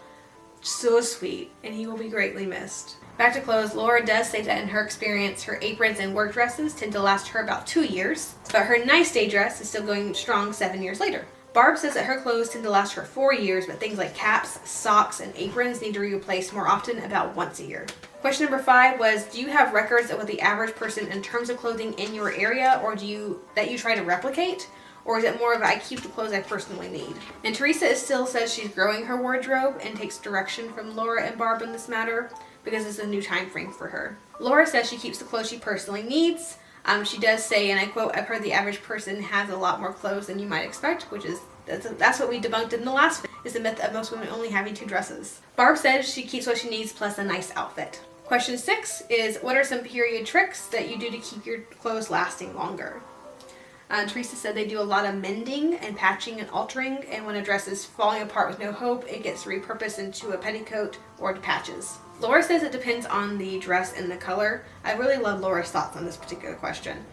So sweet, and he will be greatly missed. Back to clothes, Laura does say that in her experience, her aprons and work dresses tend to last her about 2 years, but her nice day dress is still going strong 7 years later. Barb says that her clothes tend to last her 4 years, but things like caps, socks, and aprons need to be replaced more often, about once a year. Question number 5 was, do you have records of what the average person in terms of clothing in your area, or that you try to replicate? Or is it more of I keep the clothes I personally need? And Teresa still says she's growing her wardrobe and takes direction from Laura and Barb in this matter because it's a new time frame for her. Laura says she keeps the clothes she personally needs. She does say, and I quote, I've heard the average person has a lot more clothes than you might expect, which is That's what we debunked in the last video, is the myth of most women only having 2 dresses. Barb says she keeps what she needs plus a nice outfit. Question 6 is, what are some period tricks that you do to keep your clothes lasting longer? Teresa said they do a lot of mending and patching and altering, and when a dress is falling apart with no hope, it gets repurposed into a petticoat or patches. Laura says it depends on the dress and the color. I really love Laura's thoughts on this particular question.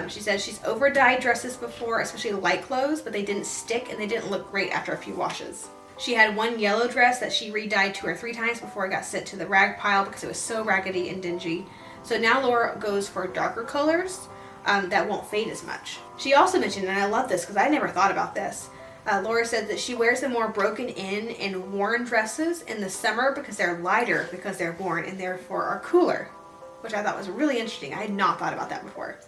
She says she's over-dyed dresses before, especially light clothes, but they didn't stick and they didn't look great after a few washes. She had one yellow dress that she re-dyed 2 or 3 times before it got sent to the rag pile because it was so raggedy and dingy. So now Laura goes for darker colors that won't fade as much. She also mentioned, and I love this because I never thought about this, Laura said that she wears the more broken in and worn dresses in the summer because they're lighter, because they're worn and therefore are cooler, which I thought was really interesting. I had not thought about that before.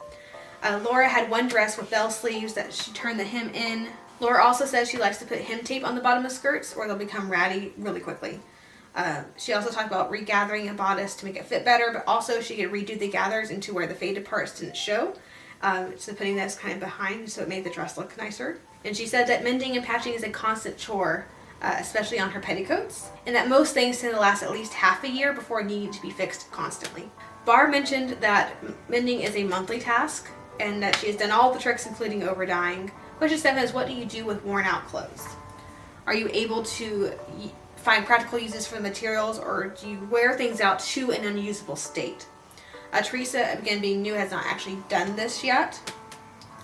Laura had one dress with bell sleeves that she turned the hem in. Laura also says she likes to put hem tape on the bottom of skirts or they'll become ratty really quickly. She also talked about regathering a bodice to make it fit better, but also she could redo the gathers into where the faded parts didn't show. So putting this kind of behind so it made the dress look nicer. And she said that mending and patching is a constant chore, especially on her petticoats, and that most things tend to last at least half a year before needing to be fixed constantly. Barb mentioned that mending is a monthly task and that she has done all the tricks including over-dyeing. Question 7 is, what do you do with worn out clothes? Are you able to find practical uses for the materials, or do you wear things out to an unusable state? Teresa, again being new, has not actually done this yet,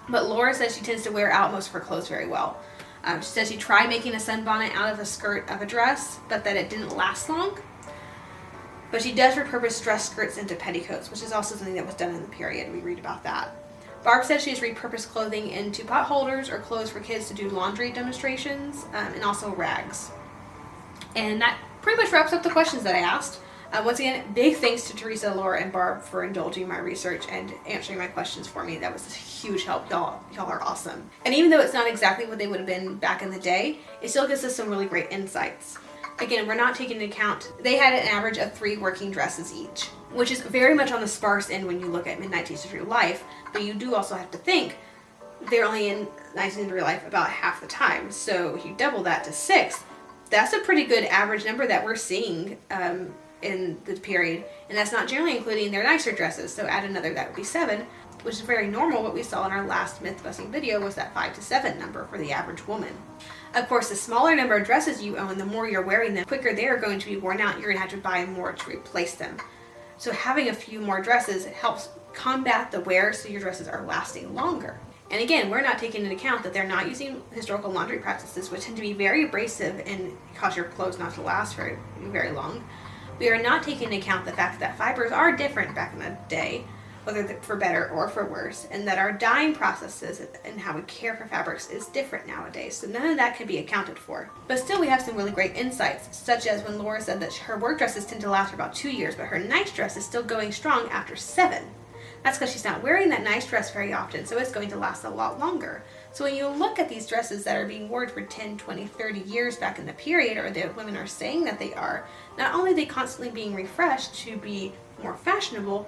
but Laura says she tends to wear out most of her clothes very well. She says she tried making a sunbonnet out of a skirt of a dress, but that it didn't last long. But she does repurpose dress skirts into petticoats, which is also something that was done in the period. We read about that. Barb says she's repurposed clothing into pot holders or clothes for kids to do laundry demonstrations, and also rags. And that pretty much wraps up the questions that I asked. Once again, big thanks to Teresa, Laura, and Barb for indulging my research and answering my questions for me. That was a huge help. Y'all are awesome. And even though it's not exactly what they would have been back in the day, it still gives us some really great insights. Again, we're not taking into account, they had an average of 3 working dresses each, which is very much on the sparse end when you look at mid-19th century life, but you do also have to think they're only in 19th century life about half the time. So if you double that to 6, that's a pretty good average number that we're seeing in the period, and that's not generally including their nicer dresses. So add another, that would be 7, which is very normal. What we saw in our last myth busting video was that 5 to 7 number for the average woman. Of course, the smaller number of dresses you own, the more you're wearing them, quicker they're going to be worn out. You're going to have to buy more to replace them. So having a few more dresses helps combat the wear so your dresses are lasting longer. And again, we're not taking into account that they're not using historical laundry practices, which tend to be very abrasive and cause your clothes not to last very, very long. We are not taking into account the fact that fibers are different back in the day, whether for better or for worse, and that our dyeing processes and how we care for fabrics is different nowadays. So none of that can be accounted for. But still, we have some really great insights, such as when Laura said that her work dresses tend to last for about 2 years, but her nice dress is still going strong after 7. That's because she's not wearing that nice dress very often, so it's going to last a lot longer. So when you look at these dresses that are being worn for 10, 20, 30 years back in the period, or the women are saying that they are, not only are they constantly being refreshed to be more fashionable,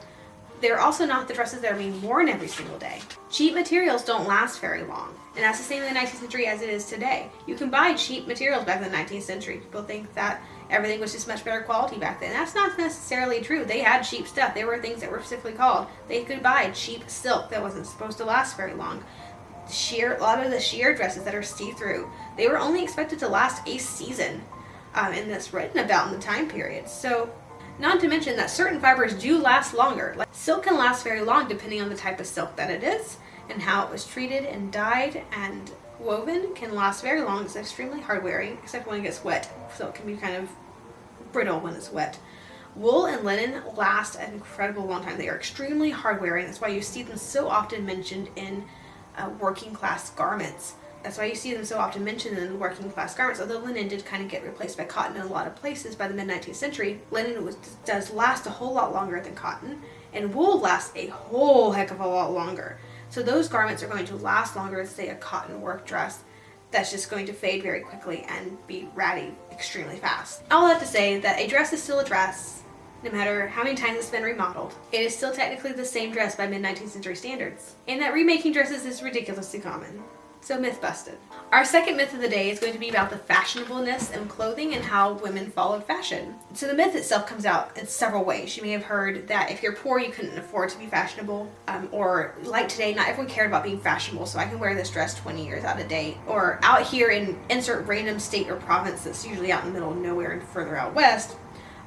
they're also not the dresses that are being worn every single day. Cheap materials don't last very long, and that's the same in the 19th century as it is today. You can buy cheap materials back in the 19th century. People think that everything was just much better quality back then. That's not necessarily true. They had cheap stuff. There were things that were specifically called. They could buy cheap silk that wasn't supposed to last very long. A lot of the sheer dresses that are see-through, they were only expected to last a season, and that's written about in the time period. So, not to mention that certain fibers do last longer. Like silk can last very long depending on the type of silk that it is and how it was treated and dyed and woven. Can last very long. It's extremely hard wearing, except when it gets wet. So it can be kind of brittle when it's wet. Wool and linen last an incredible long time. They are extremely hard wearing. That's why you see them so often mentioned in working class garments. That's why you see them so often mentioned in working class garments. Although linen did kind of get replaced by cotton in a lot of places by the mid-19th century, linen does last a whole lot longer than cotton, and wool lasts a whole heck of a lot longer. So those garments are going to last longer than, say, a cotton work dress that's just going to fade very quickly and be ratty extremely fast. All that to say that a dress is still a dress, no matter how many times it's been remodeled. It is still technically the same dress by mid-19th century standards, and that remaking dresses is ridiculously common. So myth busted. Our second myth of the day is going to be about the fashionableness of clothing and how women followed fashion. So the myth itself comes out in several ways. You may have heard that if you're poor, you couldn't afford to be fashionable. Or like today, not everyone cared about being fashionable, so I can wear this dress 20 years out of date. Or out here in insert random state or province that's usually out in the middle of nowhere and further out west,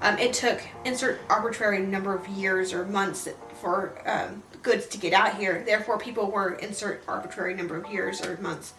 it took insert arbitrary number of years or months for goods to get out here. Therefore, people were insert arbitrary number of years or months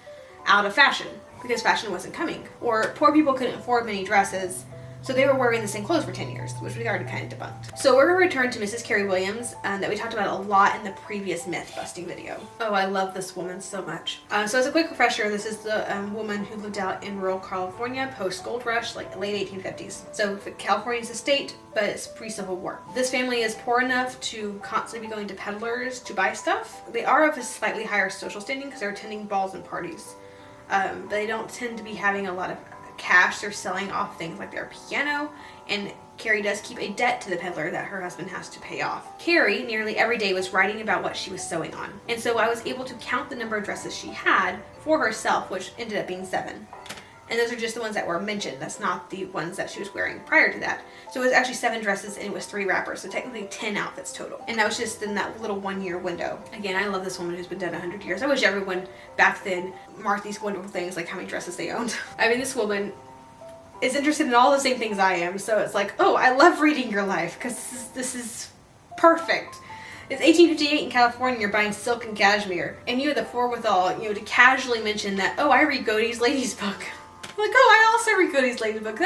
out of fashion because fashion wasn't coming. Or poor people couldn't afford many dresses, so they were wearing the same clothes for 10 years, which we already kind of debunked. So we're going to return to Mrs. Carrie Williams that we talked about a lot in the previous myth busting video. Oh, I love this woman so much. So as a quick refresher, this is the woman who lived out in rural California post gold rush, like late 1850s. So California is a state, but it's pre-Civil War. This family is poor enough to constantly be going to peddlers to buy stuff. They are of a slightly higher social standing because they're attending balls and parties. But they don't tend to be having a lot of cash. They're selling off things like their piano, and Carrie does keep a debt to the peddler that her husband has to pay off. Carrie nearly every day was writing about what she was sewing on, and so I was able to count the number of dresses she had for herself, which ended up being 7. And those are just the ones that were mentioned. That's not the ones that she was wearing prior to that. So it was actually 7 dresses and it was 3 wrappers. So technically 10 outfits total. And that was just in that little 1-year window. Again, I love this woman who's been dead 100 years. I wish everyone back then marked these wonderful things like how many dresses they owned. I mean, this woman is interested in all the same things I am. So it's like, oh, I love reading your life because this is perfect. It's 1858 in California, you're buying silk and cashmere. And you have the forewithal, to casually mention that, oh, I read Godey's Ladies Book. Like, oh, I also read Godey's Ladies Book.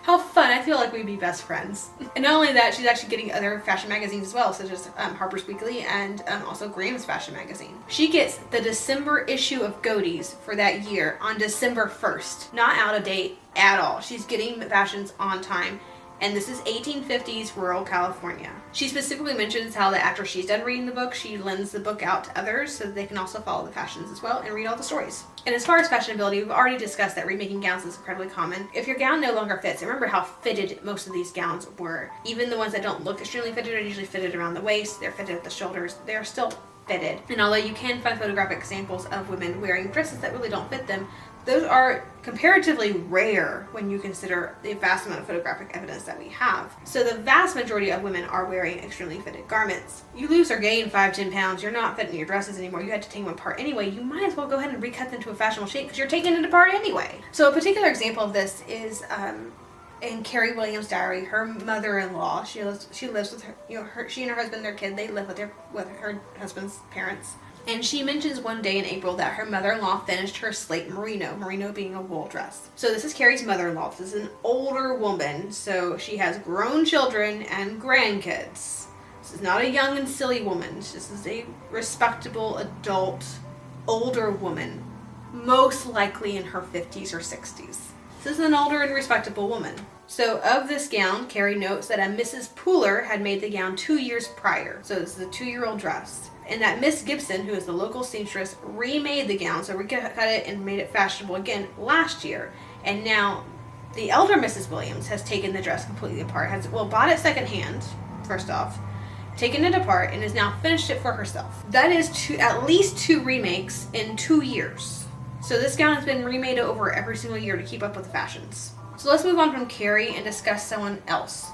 How fun. I feel like we'd be best friends. And not only that, she's actually getting other fashion magazines as well, such as Harper's Weekly and also Graham's Fashion Magazine. She gets the December issue of Godey's for that year on December 1st. Not out of date at all. She's getting fashions on time. And this is 1850s rural California. She specifically mentions how that after she's done reading the book, she lends the book out to others so that they can also follow the fashions as well and read all the stories. And as far as fashionability, we've already discussed that remaking gowns is incredibly common. If your gown no longer fits, remember how fitted most of these gowns were. Even the ones that don't look extremely fitted are usually fitted around the waist, they're fitted at the shoulders, they're still fitted. And although you can find photographic examples of women wearing dresses that really don't fit them, those are comparatively rare when you consider the vast amount of photographic evidence that we have. So the vast majority of women are wearing extremely fitted garments. You lose or gain 5-10 pounds, you're not fitting your dresses anymore, you had to take them apart anyway, you might as well go ahead and recut them to a fashionable shape because you're taking it apart anyway. So a particular example of this is in Carrie Williams' diary, her mother-in-law, she lives with her, she and her husband, their kid, they live with her husband's parents. And she mentions one day in April that her mother-in-law finished her slate merino being a wool dress. So this is Carrie's mother-in-law. This is an older woman, so she has grown children and grandkids. This is not a young and silly woman. This is a respectable, adult, older woman, most likely in her 50s or 60s. This is an older and respectable woman. So of this gown, Carrie notes that a Mrs. Pooler had made the gown 2 years prior. So this is a 2-year-old dress. And that Miss Gibson, who is the local seamstress, remade the gown. So recut it and made it fashionable again last year. And now the elder Mrs. Williams has taken the dress completely apart. Bought it secondhand, first off, taken it apart, and has now finished it for herself. That is at least 2 remakes in 2 years. So this gown has been remade over every single year to keep up with the fashions. So let's move on from Carrie and discuss someone else.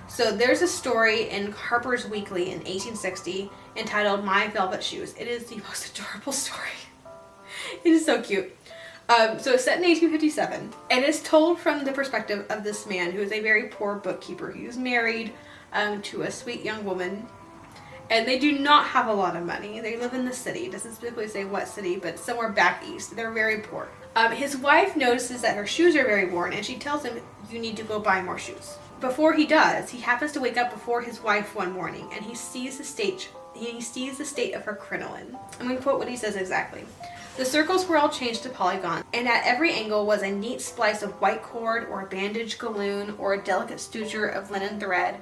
So there's a story in Harper's Weekly in 1860 entitled My Velvet Shoes. It is the most adorable story. It is so cute. So it's set in 1857 and it's told from the perspective of this man who is a very poor bookkeeper. He was married to a sweet young woman, and they do not have a lot of money. They live in the city. It doesn't specifically say what city, but somewhere back east. They're very poor. His wife notices that her shoes are very worn, and she tells him, you need to go buy more shoes. Before he does, he happens to wake up before his wife one morning, and he sees the state of her crinoline. I'm going to quote what he says exactly. The circles were all changed to polygons, and at every angle was a neat splice of white cord, or a bandaged galloon, or a delicate suture of linen thread.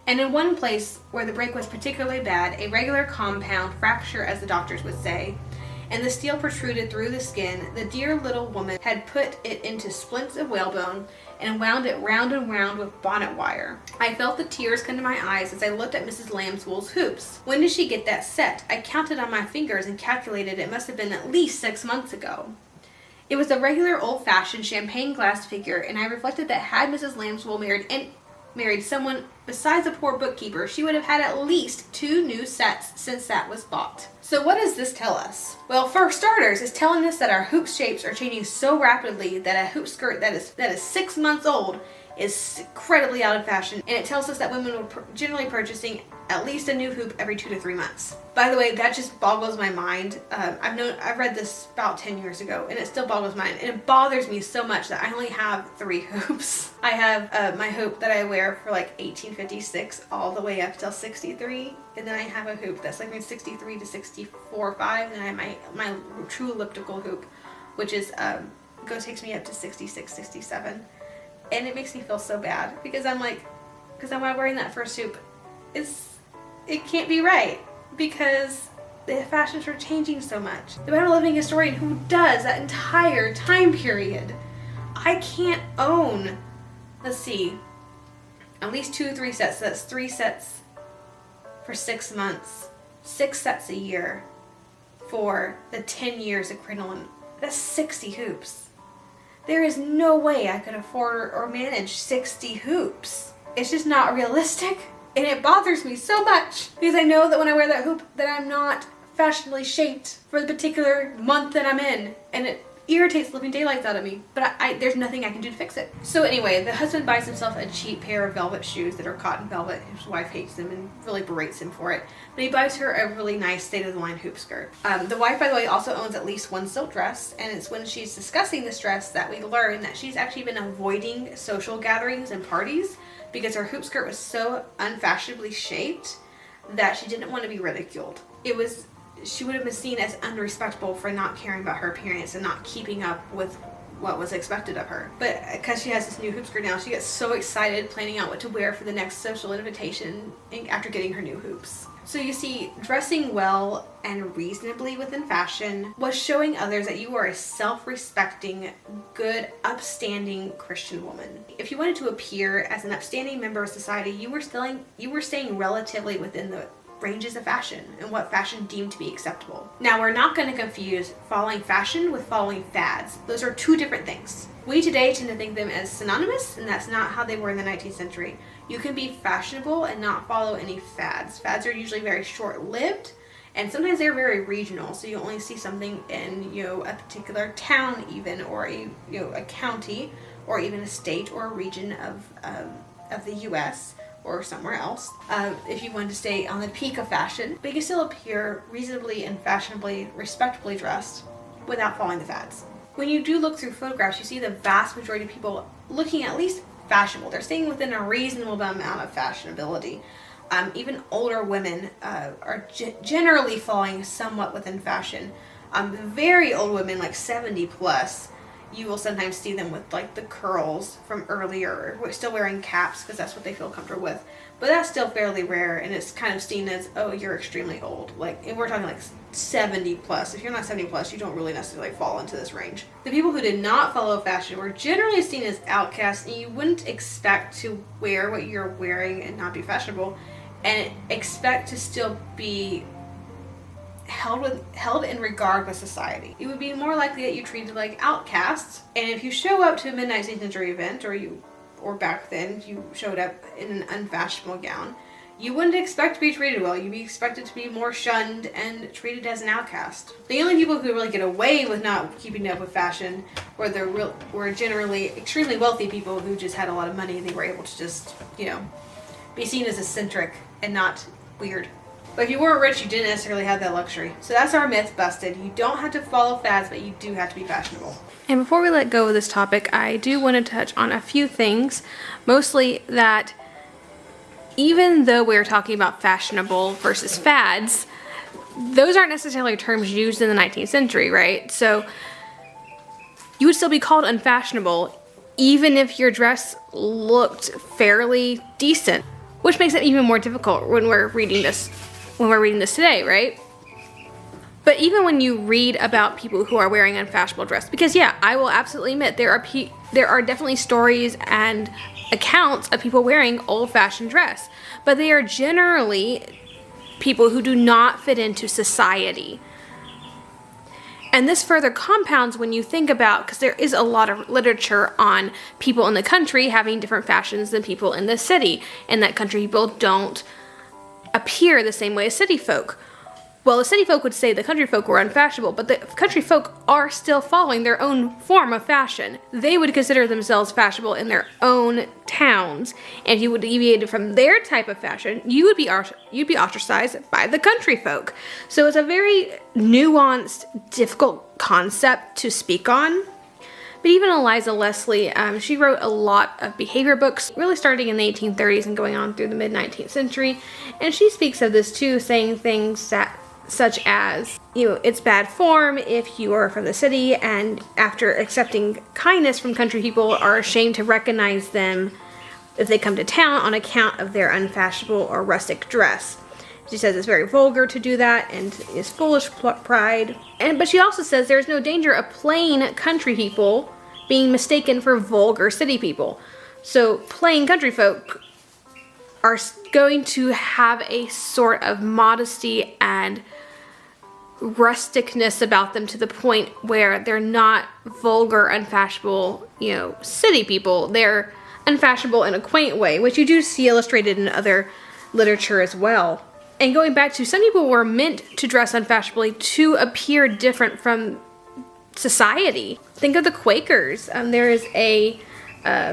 And in one place, where the break was particularly bad, a regular compound fracture, as the doctors would say, and the steel protruded through the skin, the dear little woman had put it into splints of whalebone and wound it round and round with bonnet wire. I felt the tears come to my eyes as I looked at Mrs. Lambswool's hoops. When did she get that set? I counted on my fingers and calculated it must have been at least 6 months ago. It was a regular old-fashioned champagne glass figure, and I reflected that had Mrs. Lambswool married someone besides a poor bookkeeper, she would have had at least 2 new sets since that was bought. So what does this tell us? Well, for starters, it's telling us that our hoop shapes are changing so rapidly that a hoop skirt that is 6 months old is incredibly out of fashion, and it tells us that women are generally purchasing at least a new hoop every 2 to 3 months. By the way, that just boggles my mind. I've read this about 10 years ago, and it still boggles my mind, and it bothers me so much that I only have 3 hoops. I have my hoop that I wear for like 1856 all the way up till 63, and then I have a hoop that's like from 63 to 64, 5, and I have my true elliptical hoop, which is takes me up to 66, 67. And it makes me feel so bad because I'm wearing that first hoop. It can't be right because the fashions are changing so much. If I'm a living historian who does that entire time period, I can't own, let's see, at least 2 or 3 sets. So that's 3 sets for 6 months, 6 sets a year for the 10 years of crinoline. That's 60 hoops. There is no way I could afford or manage 60 hoops. It's just not realistic, and it bothers me so much because I know that when I wear that hoop that I'm not fashionably shaped for the particular month that I'm in, and it irritates the living daylights out of me, but there's nothing I can do to fix it. So anyway, the husband buys himself a cheap pair of velvet shoes that are cotton velvet. His wife hates them and really berates him for it, but he buys her a really nice state-of-the-line hoop skirt. The wife, by the way, also owns at least 1 silk dress, and it's when she's discussing this dress that we learn that she's actually been avoiding social gatherings and parties because her hoop skirt was so unfashionably shaped that she didn't want to be ridiculed. She would have been seen as unrespectable for not caring about her appearance and not keeping up with what was expected of her. But because she has this new hoop skirt now, she gets so excited planning out what to wear for the next social invitation after getting her new hoops. So you see, dressing well and reasonably within fashion was showing others that you are a self-respecting, good, upstanding Christian woman. If you wanted to appear as an upstanding member of society, you were staying relatively within the ranges of fashion and what fashion deemed to be acceptable. Now, we're not going to confuse following fashion with following fads. Those are 2 different things. We today tend to think them as synonymous, and that's not how they were in the 19th century. You can be fashionable and not follow any fads. Fads are usually very short-lived, and sometimes they're very regional, so you only see something in a particular town even, or a county, or even a state or a region of the U.S., or somewhere else, if you want to stay on the peak of fashion, but you can still appear reasonably and fashionably, respectably dressed without following the fads. When you do look through photographs, you see the vast majority of people looking at least fashionable. They're staying within a reasonable amount of fashionability. Even older women are generally falling somewhat within fashion. Very old women, like 70 plus, you will sometimes see them with like the curls from earlier, still wearing caps because that's what they feel comfortable with. But that's still fairly rare, and it's kind of seen as, oh, you're extremely old. And we're talking like 70 plus. If you're not 70 plus, you don't really necessarily fall into this range. The people who did not follow fashion were generally seen as outcasts, and you wouldn't expect to wear what you're wearing and not be fashionable, and expect to still be held in regard with society. It would be more likely that you treated like outcasts, and if you show up to a mid-19th century event, or back then you showed up in an unfashionable gown, you wouldn't expect to be treated well. You'd be expected to be more shunned and treated as an outcast. The only people who really get away with not keeping up with fashion were generally extremely wealthy people who just had a lot of money, and they were able to just, be seen as eccentric and not weird. But if you weren't rich, you didn't necessarily have that luxury. So that's our myth busted. You don't have to follow fads, but you do have to be fashionable. And before we let go of this topic, I do want to touch on a few things. Mostly that even though we're talking about fashionable versus fads, those aren't necessarily terms used in the 19th century, right? So you would still be called unfashionable even if your dress looked fairly decent, which makes it even more difficult when we're reading this today, right? But even when you read about people who are wearing unfashionable dress, because yeah, I will absolutely admit there are definitely stories and accounts of people wearing old-fashioned dress, but they are generally people who do not fit into society. And this further compounds when you think about, because there is a lot of literature on people in the country having different fashions than people in the city, and that country people don't appear the same way as city folk. Well, the city folk would say the country folk were unfashionable, but the country folk are still following their own form of fashion. They would consider themselves fashionable in their own towns, and if you would deviate from their type of fashion, you'd be ostracized by the country folk. So it's a very nuanced, difficult concept to speak on. But even Eliza Leslie, she wrote a lot of behavior books, really starting in the 1830s and going on through the mid-19th century. And she speaks of this too, saying things such as, it's bad form if you are from the city and after accepting kindness from country people are ashamed to recognize them if they come to town on account of their unfashionable or rustic dress. She says it's very vulgar to do that and is foolish pride. But she also says there's no danger of plain country people being mistaken for vulgar city people. So plain country folk are going to have a sort of modesty and rusticness about them to the point where they're not vulgar, unfashionable, city people. They're unfashionable in a quaint way, which you do see illustrated in other literature as well. And going back to, some people were meant to dress unfashionably to appear different from society. Think of the Quakers. There is a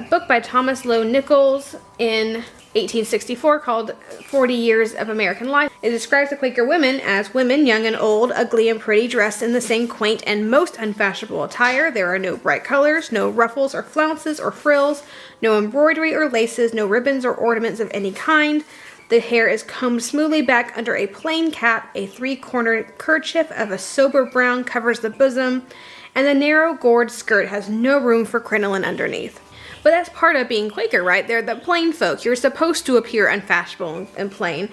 book by Thomas Lowe Nichols in 1864 called 40 Years of American Life. It describes the Quaker women as women, young and old, ugly and pretty, dressed in the same quaint and most unfashionable attire. There are no bright colors, no ruffles or flounces or frills, no embroidery or laces, no ribbons or ornaments of any kind. The hair is combed smoothly back under a plain cap, a three-cornered kerchief of a sober brown covers the bosom, and the narrow gored skirt has no room for crinoline underneath. But that's part of being Quaker, right? They're the plain folk. You're supposed to appear unfashionable and plain,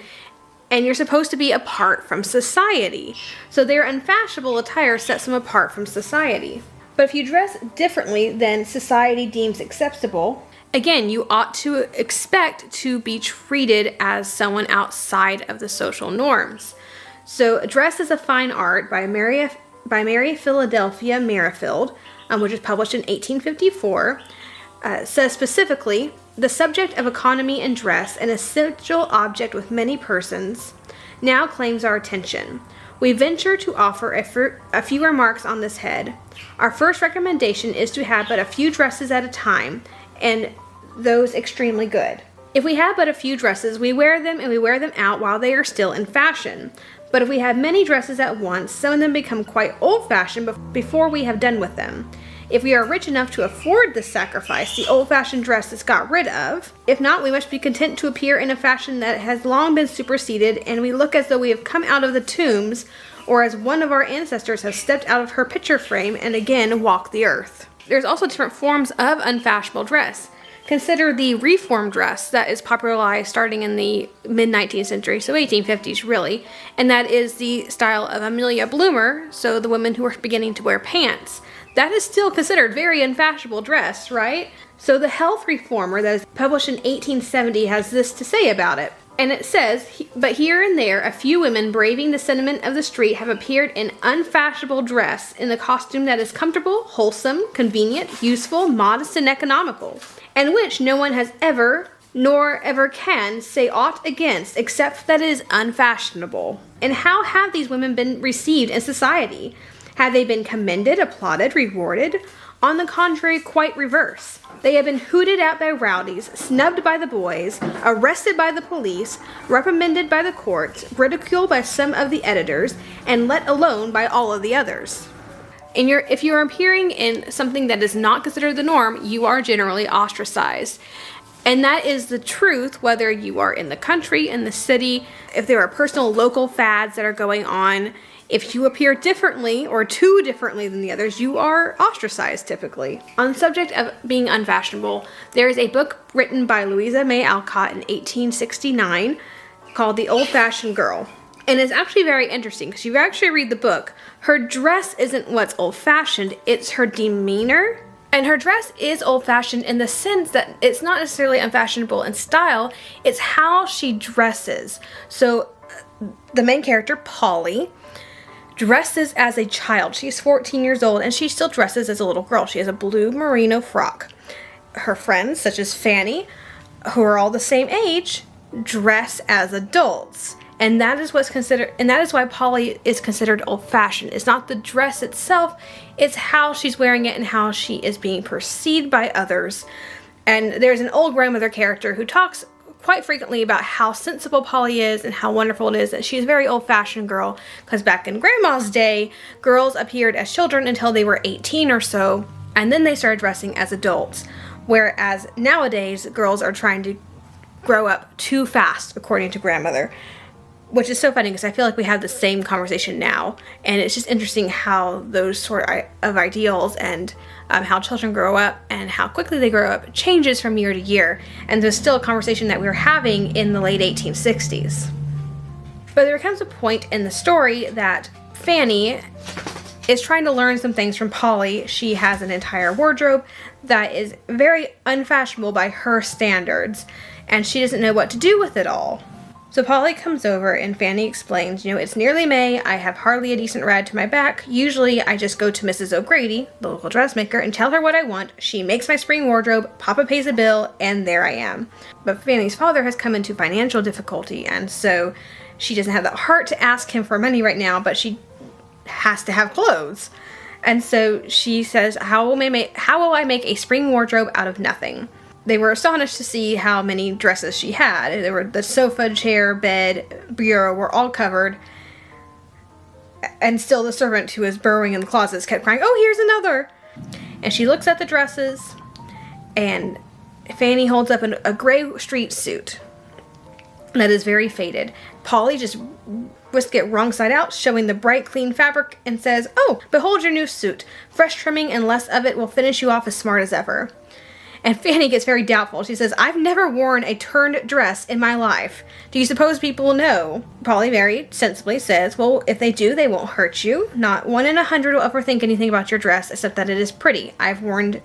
and you're supposed to be apart from society. So their unfashionable attire sets them apart from society. But if you dress differently than society deems acceptable, again, you ought to expect to be treated as someone outside of the social norms. So Dress is a Fine Art by Mary Philadelphia Merrifield, which was published in 1854, says specifically, the subject of economy and dress, an essential object with many persons, now claims our attention. We venture to offer a few remarks on this head. Our first recommendation is to have but a few dresses at a time, and those extremely good. If we have but a few dresses, we wear them and we wear them out while they are still in fashion. But if we have many dresses at once, some of them become quite old-fashioned before we have done with them. If we are rich enough to afford this sacrifice, the old-fashioned dress is got rid of. If not, we must be content to appear in a fashion that has long been superseded, and we look as though we have come out of the tombs, or as one of our ancestors has stepped out of her picture frame and again walked the earth. There's also different forms of unfashionable dress. Consider the reform dress that is popularized starting in the mid-19th century, so 1850s really, and that is the style of Amelia Bloomer, so the women who are beginning to wear pants. That is still considered very unfashionable dress, right? So the Health Reformer that is published in 1870 has this to say about it. And it says, but here and there, a few women braving the sentiment of the street have appeared in unfashionable dress in the costume that is comfortable, wholesome, convenient, useful, modest, and economical, and which no one has ever, nor ever can, say aught against, except that it is unfashionable. And how have these women been received in society? Have they been commended, applauded, rewarded? On the contrary, quite reverse. They have been hooted at by rowdies, snubbed by the boys, arrested by the police, reprimanded by the courts, ridiculed by some of the editors, and let alone by all of the others. And if you're appearing in something that is not considered the norm, you are generally ostracized. And that is the truth whether you are in the country, in the city, if there are personal local fads that are going on. If you appear differently or too differently than the others, you are ostracized typically. On the subject of being unfashionable, there is a book written by Louisa May Alcott in 1869 called The Old-Fashioned Girl. And it's actually very interesting because you actually read the book. Her dress isn't what's old-fashioned, it's her demeanor. And her dress is old-fashioned in the sense that it's not necessarily unfashionable in style, it's how she dresses. So the main character, Polly, dresses as a child. She's 14 years old and she still dresses as a little girl. She has a blue merino frock. Her friends, such as Fanny, who are all the same age, dress as adults. And that is what's considered, and that is why Polly is considered old-fashioned. It's not the dress itself, it's how she's wearing it and how she is being perceived by others. And there's an old grandmother character who talks quite frequently about how sensible Polly is and how wonderful it is that she's a very old-fashioned girl, because back in Grandma's day, girls appeared as children until they were 18 or so, and then they started dressing as adults. Whereas nowadays, girls are trying to grow up too fast, according to Grandmother. Which is so funny because I feel like we have the same conversation now, and it's just interesting how those sort of ideals and how children grow up and how quickly they grow up changes from year to year, and there's still a conversation that we were having in the late 1860s. But there comes a point in the story that Fanny is trying to learn some things from Polly. She has an entire wardrobe that is very unfashionable by her standards, and she doesn't know what to do with it all. So Polly comes over and Fanny explains, it's nearly May, I have hardly a decent ride to my back. Usually I just go to Mrs. O'Grady, the local dressmaker, and tell her what I want. She makes my spring wardrobe, Papa pays a bill, and there I am. But Fanny's father has come into financial difficulty, and so she doesn't have the heart to ask him for money right now, but she has to have clothes. And so she says, how will I make a spring wardrobe out of nothing? They were astonished to see how many dresses she had. There were the sofa, chair, bed, bureau were all covered. And still the servant who was burrowing in the closets kept crying, oh, here's another. And she looks at the dresses, and Fanny holds up a gray street suit that is very faded. Polly just whisked it wrong side out, showing the bright, clean fabric, and says, oh, behold your new suit. Fresh trimming and less of it will finish you off as smart as ever. And Fanny gets very doubtful. She says, I've never worn a turned dress in my life. Do you suppose people will know? Polly very sensibly says, well, if they do, they won't hurt you. Not 1 in 100 will ever think anything about your dress except that it is pretty. I've worn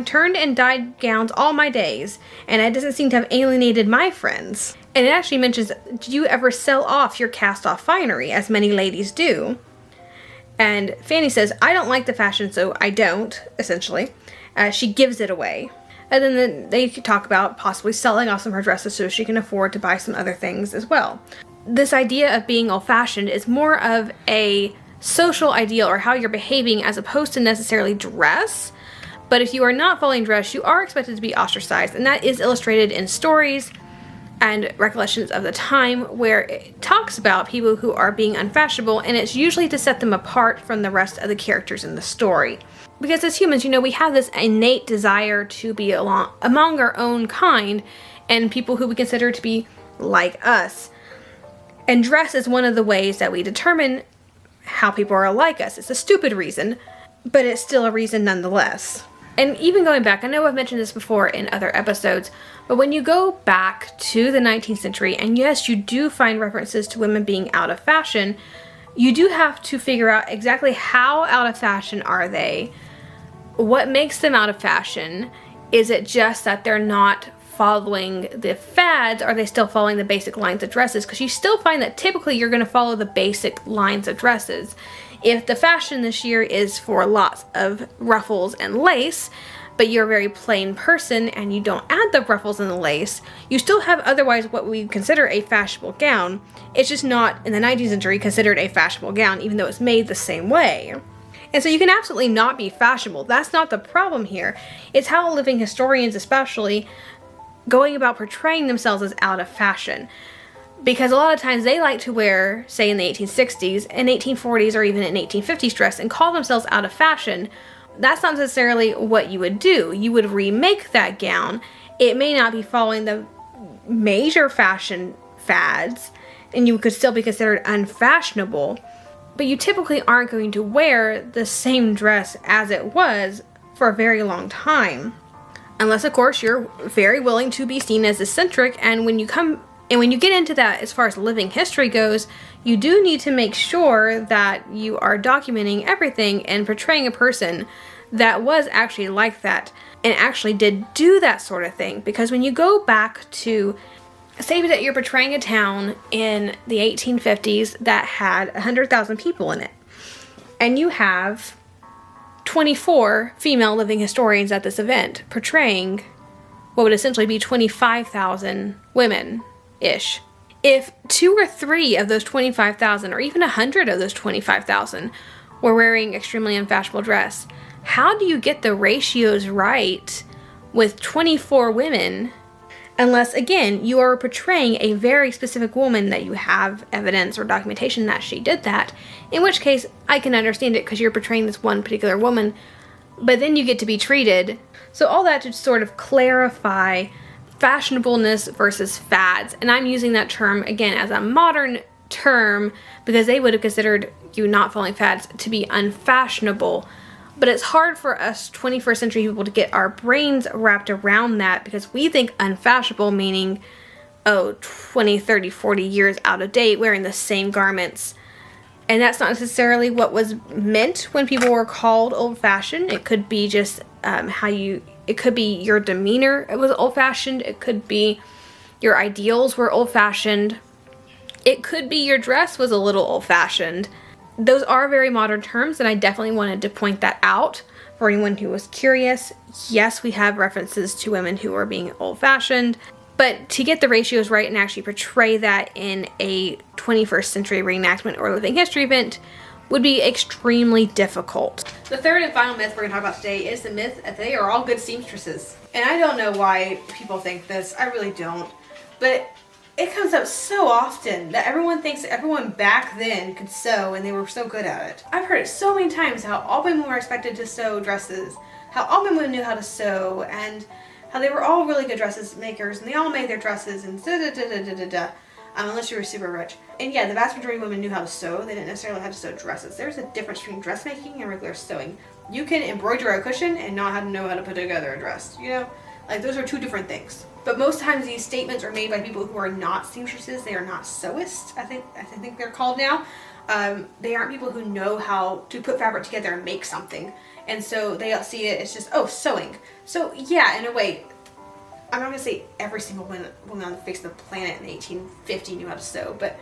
turned and dyed gowns all my days, and it doesn't seem to have alienated my friends. And it actually mentions, do you ever sell off your cast-off finery, as many ladies do? And Fanny says, I don't like the fashion, so I don't, essentially. She gives it away. And then they talk about possibly selling off some of her dresses so she can afford to buy some other things as well. This idea of being old-fashioned is more of a social ideal or how you're behaving as opposed to necessarily dress. But if you are not following dress, you are expected to be ostracized. And that is illustrated in stories and recollections of the time where it talks about people who are being unfashionable, and it's usually to set them apart from the rest of the characters in the story. Because as humans, we have this innate desire to be among our own kind and people who we consider to be like us. And dress is one of the ways that we determine how people are like us. It's a stupid reason, but it's still a reason nonetheless. And even going back, I know I've mentioned this before in other episodes, but when you go back to the 19th century, and yes, you do find references to women being out of fashion, you do have to figure out exactly how out of fashion are they? What makes them out of fashion? Is it just that they're not following the fads? Are they still following the basic lines of dresses? Because you still find that typically you're going to follow the basic lines of dresses. If the fashion this year is for lots of ruffles and lace, but you're a very plain person and you don't add the ruffles and the lace, you still have otherwise what we consider a fashionable gown. It's just not in the 19th century considered a fashionable gown, even though it's made the same way. And so you can absolutely not be fashionable. That's not the problem here. It's how living historians especially going about portraying themselves as out of fashion. Because a lot of times they like to wear, say in the 1860s, and 1840s, or even an 1850s dress and call themselves out of fashion. That's not necessarily what you would do. You would remake that gown. It may not be following the major fashion fads, and you could still be considered unfashionable, but you typically aren't going to wear the same dress as it was for a very long time. Unless, of course, you're very willing to be seen as eccentric, and when you come And when you get into that, as far as living history goes, you do need to make sure that you are documenting everything and portraying a person that was actually like that and actually did do that sort of thing. Because when you go back to, say that you're portraying a town in the 1850s that had 100,000 people in it, and you have 24 female living historians at this event portraying what would essentially be 25,000 women-ish. If 2 or 3 of those 25,000, or even 100 of those 25,000, were wearing extremely unfashionable dress, how do you get the ratios right with 24 women? Unless, again, you are portraying a very specific woman that you have evidence or documentation that she did that, in which case I can understand it because you're portraying this one particular woman, but then you get to be treated. So all that to sort of clarify fashionableness versus fads, and I'm using that term, again, as a modern term because they would have considered you not following fads to be unfashionable. But it's hard for us 21st century people to get our brains wrapped around that because we think unfashionable meaning, 20, 30, 40 years out of date wearing the same garments. And that's not necessarily what was meant when people were called old-fashioned. It could be just it could be your demeanor, it was old-fashioned. It could be your ideals were old-fashioned. It could be your dress was a little old-fashioned. Those are very modern terms, and I definitely wanted to point that out for anyone who was curious. Yes, we have references to women who are being old-fashioned, but to get the ratios right and actually portray that in a 21st century reenactment or living history event would be extremely difficult. The third and final myth we're going to talk about today is the myth that they are all good seamstresses. And I don't know why people think this, I really don't, but it comes up so often that everyone thinks that everyone back then could sew and they were so good at it. I've heard it so many times how all women were expected to sew dresses, how all women knew how to sew, and how they were all really good dresses makers and they all made their dresses and unless you were super rich. And yeah, the vast majority of women knew how to sew. They didn't necessarily know how to sew dresses. There's a difference between dressmaking and regular sewing. You can embroider a cushion and not know how to put together a dress, you know? Like, those are two different things. But most times these statements are made by people who are not seamstresses. They are not sewists, I think they're called now. They aren't people who know how to put fabric together and make something. And so they see it as just, oh, sewing. So yeah, in a way, I'm not going to say every single woman on the face of the planet in 1850 knew how to sew, but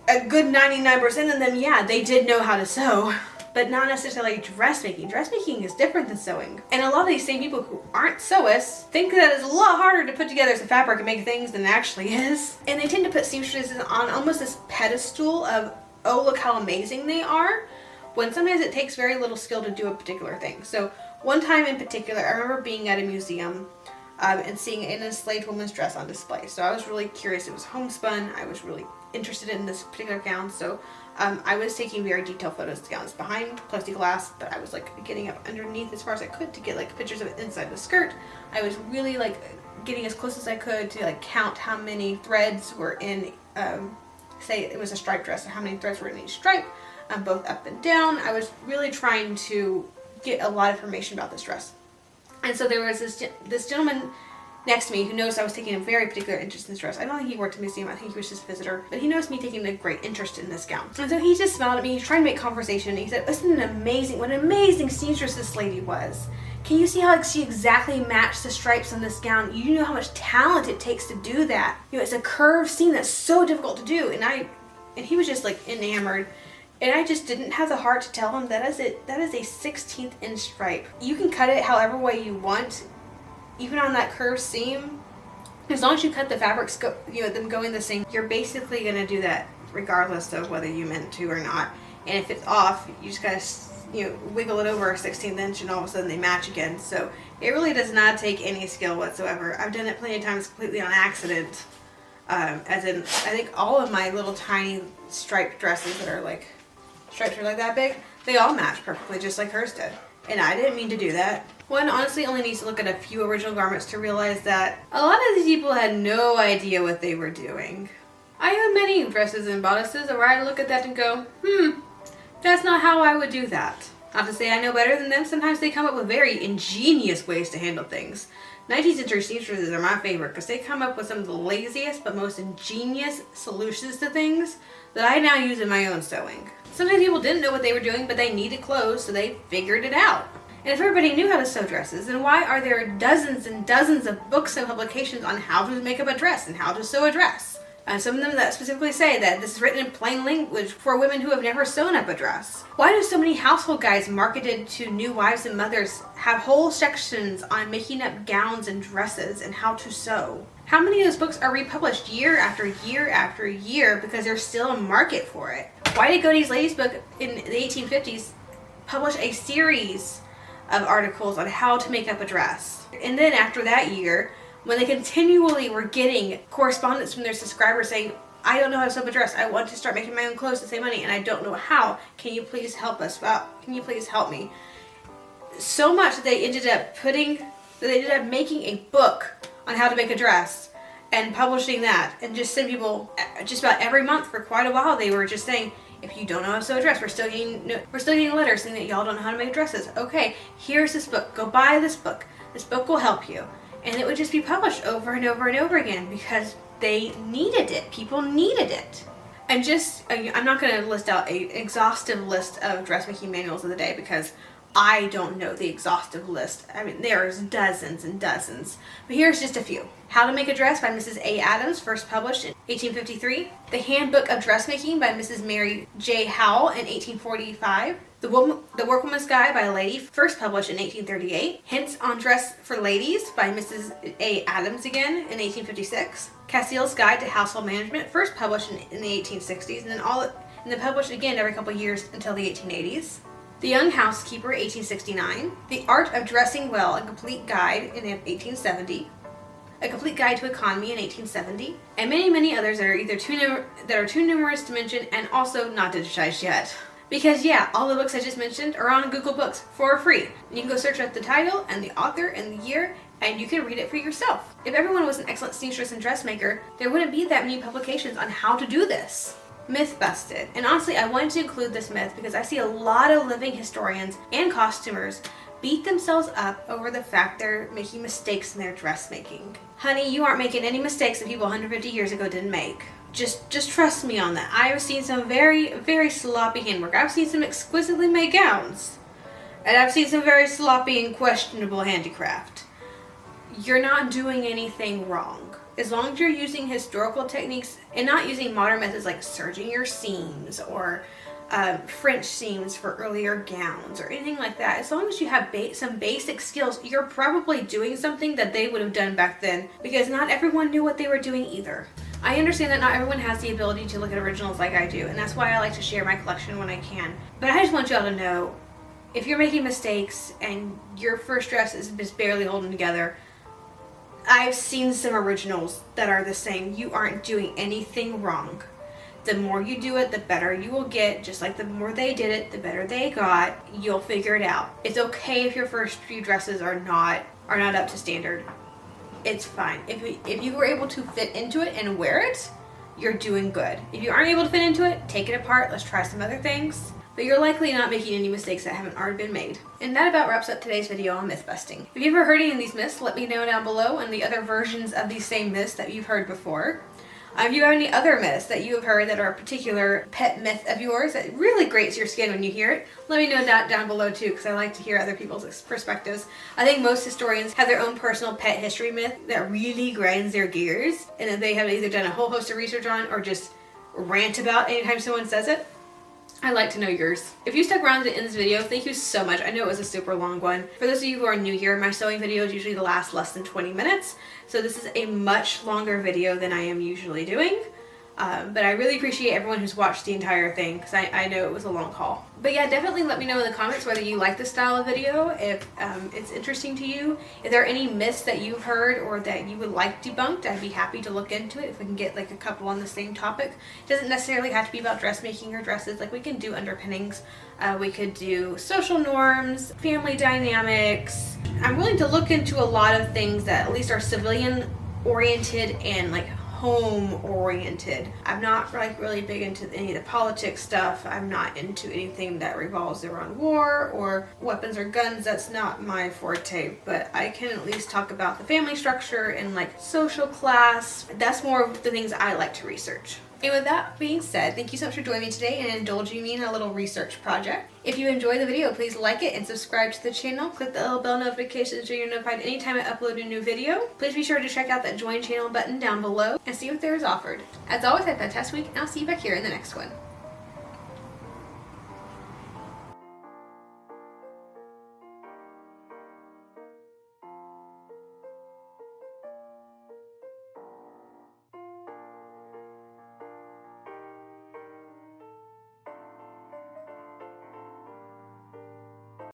a good 99% of them, yeah, they did know how to sew. But not necessarily dressmaking. Dressmaking is different than sewing. And a lot of these same people who aren't sewists think that it's a lot harder to put together some fabric and make things than it actually is. And they tend to put seamstresses on almost this pedestal of, oh, look how amazing they are, when sometimes it takes very little skill to do a particular thing. So one time in particular, I remember being at a museum and seeing an enslaved woman's dress on display. So I was really curious. It was homespun. I was really interested in this particular gown. So I was taking very detailed photos of the gowns behind plexiglass, but I was like getting up underneath as far as I could to get like pictures of it inside the skirt. I was really like getting as close as I could to like count how many threads were in, say it was a striped dress, or how many threads were in each stripe, both up and down. I was really trying to get a lot of information about this dress. And so there was this gentleman next to me who noticed I was taking a very particular interest in this dress. I don't think he worked at the museum, I think he was just a visitor, but he noticed me taking a great interest in this gown. And so he just smiled at me, he's trying to make conversation, he said, "Isn't it amazing, what an amazing seamstress this lady was. Can you see how she exactly matched the stripes on this gown? You know how much talent it takes to do that. You know, it's a curved seam that's so difficult to do." And he was just like enamored. And I just didn't have the heart to tell him that is a 16th inch stripe. You can cut it however way you want, even on that curved seam. As long as you cut the fabrics, them going the same, you're basically gonna do that regardless of whether you meant to or not. And if it's off, you just gotta wiggle it over a 16th inch and all of a sudden they match again. So it really does not take any skill whatsoever. I've done it plenty of times completely on accident. As in, I think all of my little tiny striped dresses that are like, stripes are like that big, they all match perfectly just like hers did. And I didn't mean to do that. One honestly only needs to look at a few original garments to realize that a lot of these people had no idea what they were doing. I have many dresses and bodices where I look at that and go, that's not how I would do that. Not to say I know better than them, sometimes they come up with very ingenious ways to handle things. 19th century seamstresses are my favorite because they come up with some of the laziest but most ingenious solutions to things that I now use in my own sewing. Sometimes people didn't know what they were doing, but they needed clothes, so they figured it out. And if everybody knew how to sew dresses, then why are there dozens and dozens of books and publications on how to make up a dress and how to sew a dress? Some of them that specifically say that this is written in plain language for women who have never sewn up a dress. Why do so many household guides marketed to new wives and mothers have whole sections on making up gowns and dresses and how to sew? How many of those books are republished year after year after year because there's still a market for it? Why did Godey's Ladies Book in the 1850s publish a series of articles on how to make up a dress? And then after that year, when they continually were getting correspondence from their subscribers saying, I don't know how to sew up a dress, I want to start making my own clothes to save money, and I don't know how, can you please help us? Well, can you please help me? So much that they ended up making a book on how to make a dress and publishing that, and just send people just about every month for quite a while. They were just saying, if you don't know how to sew a dress, we're still getting letters saying that y'all don't know how to make dresses. Okay, here's this book, go buy this book. This book will help you. And it would just be published over and over and over again because they needed it. People needed it. And I'm not going to list out an exhaustive list of dressmaking manuals of the day because I don't know the exhaustive list. I mean, there's dozens and dozens. But here's just a few. How to Make a Dress by Mrs. A. Adams, first published in 1853. The Handbook of Dressmaking by Mrs. Mary J. Howell in 1845. The Workwoman's Guide by a Lady, first published in 1838. Hints on Dress for Ladies by Mrs. A. Adams again in 1856. Castile's Guide to Household Management, first published in the 1860s, and then published again every couple years until the 1880s. The Young Housekeeper, 1869. The Art of Dressing Well, a Complete Guide in 1870. A Complete Guide to Economy in 1870. And many, many others that are either too numerous to mention and also not digitized yet. Because yeah, all the books I just mentioned are on Google Books for free. You can go search up the title and the author and the year, and you can read it for yourself. If everyone was an excellent seamstress and dressmaker, there wouldn't be that many publications on how to do this. Myth busted. And honestly, I wanted to include this myth because I see a lot of living historians and costumers beat themselves up over the fact they're making mistakes in their dressmaking. Honey, you aren't making any mistakes that people 150 years ago didn't make. Just trust me on that. I've seen some very, very sloppy handwork. I've seen some exquisitely made gowns. And I've seen some very sloppy and questionable handicraft. You're not doing anything wrong. As long as you're using historical techniques and not using modern methods like serging your seams or French seams for earlier gowns or anything like that, as long as you have some basic skills, you're probably doing something that they would have done back then because not everyone knew what they were doing either. I understand that not everyone has the ability to look at originals like I do, and that's why I like to share my collection when I can. But I just want y'all to know, if you're making mistakes and your first dress is just barely holding together, I've seen some originals that are the same. You aren't doing anything wrong. The more you do it, the better you will get. Just like the more they did it, the better they got. You'll figure it out. It's okay if your first few dresses are not up to standard. It's fine. If you were able to fit into it and wear it, you're doing good. If you aren't able to fit into it, take it apart. Let's try some other things. But you're likely not making any mistakes that haven't already been made. And that about wraps up today's video on myth busting. If you've ever heard any of these myths, let me know down below, and the other versions of these same myths that you've heard before. If you have any other myths that you have heard that are a particular pet myth of yours that really grates your skin when you hear it, let me know that down below too, because I like to hear other people's perspectives. I think most historians have their own personal pet history myth that really grinds their gears, and that they have either done a whole host of research on or just rant about anytime someone says it. I'd like to know yours. If you stuck around to the end of this video, thank you so much. I know it was a super long one. For those of you who are new here, my sewing videos usually last less than 20 minutes. So this is a much longer video than I am usually doing. But I really appreciate everyone who's watched the entire thing because I know it was a long haul. But yeah, definitely let me know in the comments whether you like this style of video, if it's interesting to you. If there are any myths that you've heard or that you would like debunked, I'd be happy to look into it if we can get like a couple on the same topic. It doesn't necessarily have to be about dressmaking or dresses. Like we can do underpinnings, we could do social norms, family dynamics. I'm willing to look into a lot of things that at least are civilian oriented and like home oriented. I'm not like really big into any of the politics stuff. I'm not into anything that revolves around war or weapons or guns. That's not my forte, but I can at least talk about the family structure and like social class. That's more of the things I like to research. And with that being said, thank you so much for joining me today and indulging me in a little research project. If you enjoyed the video, please like it and subscribe to the channel. Click the little bell notification so you're notified anytime I upload a new video. Please be sure to check out that join channel button down below and see what there is offered. As always, have a fantastic week, and I'll see you back here in the next one.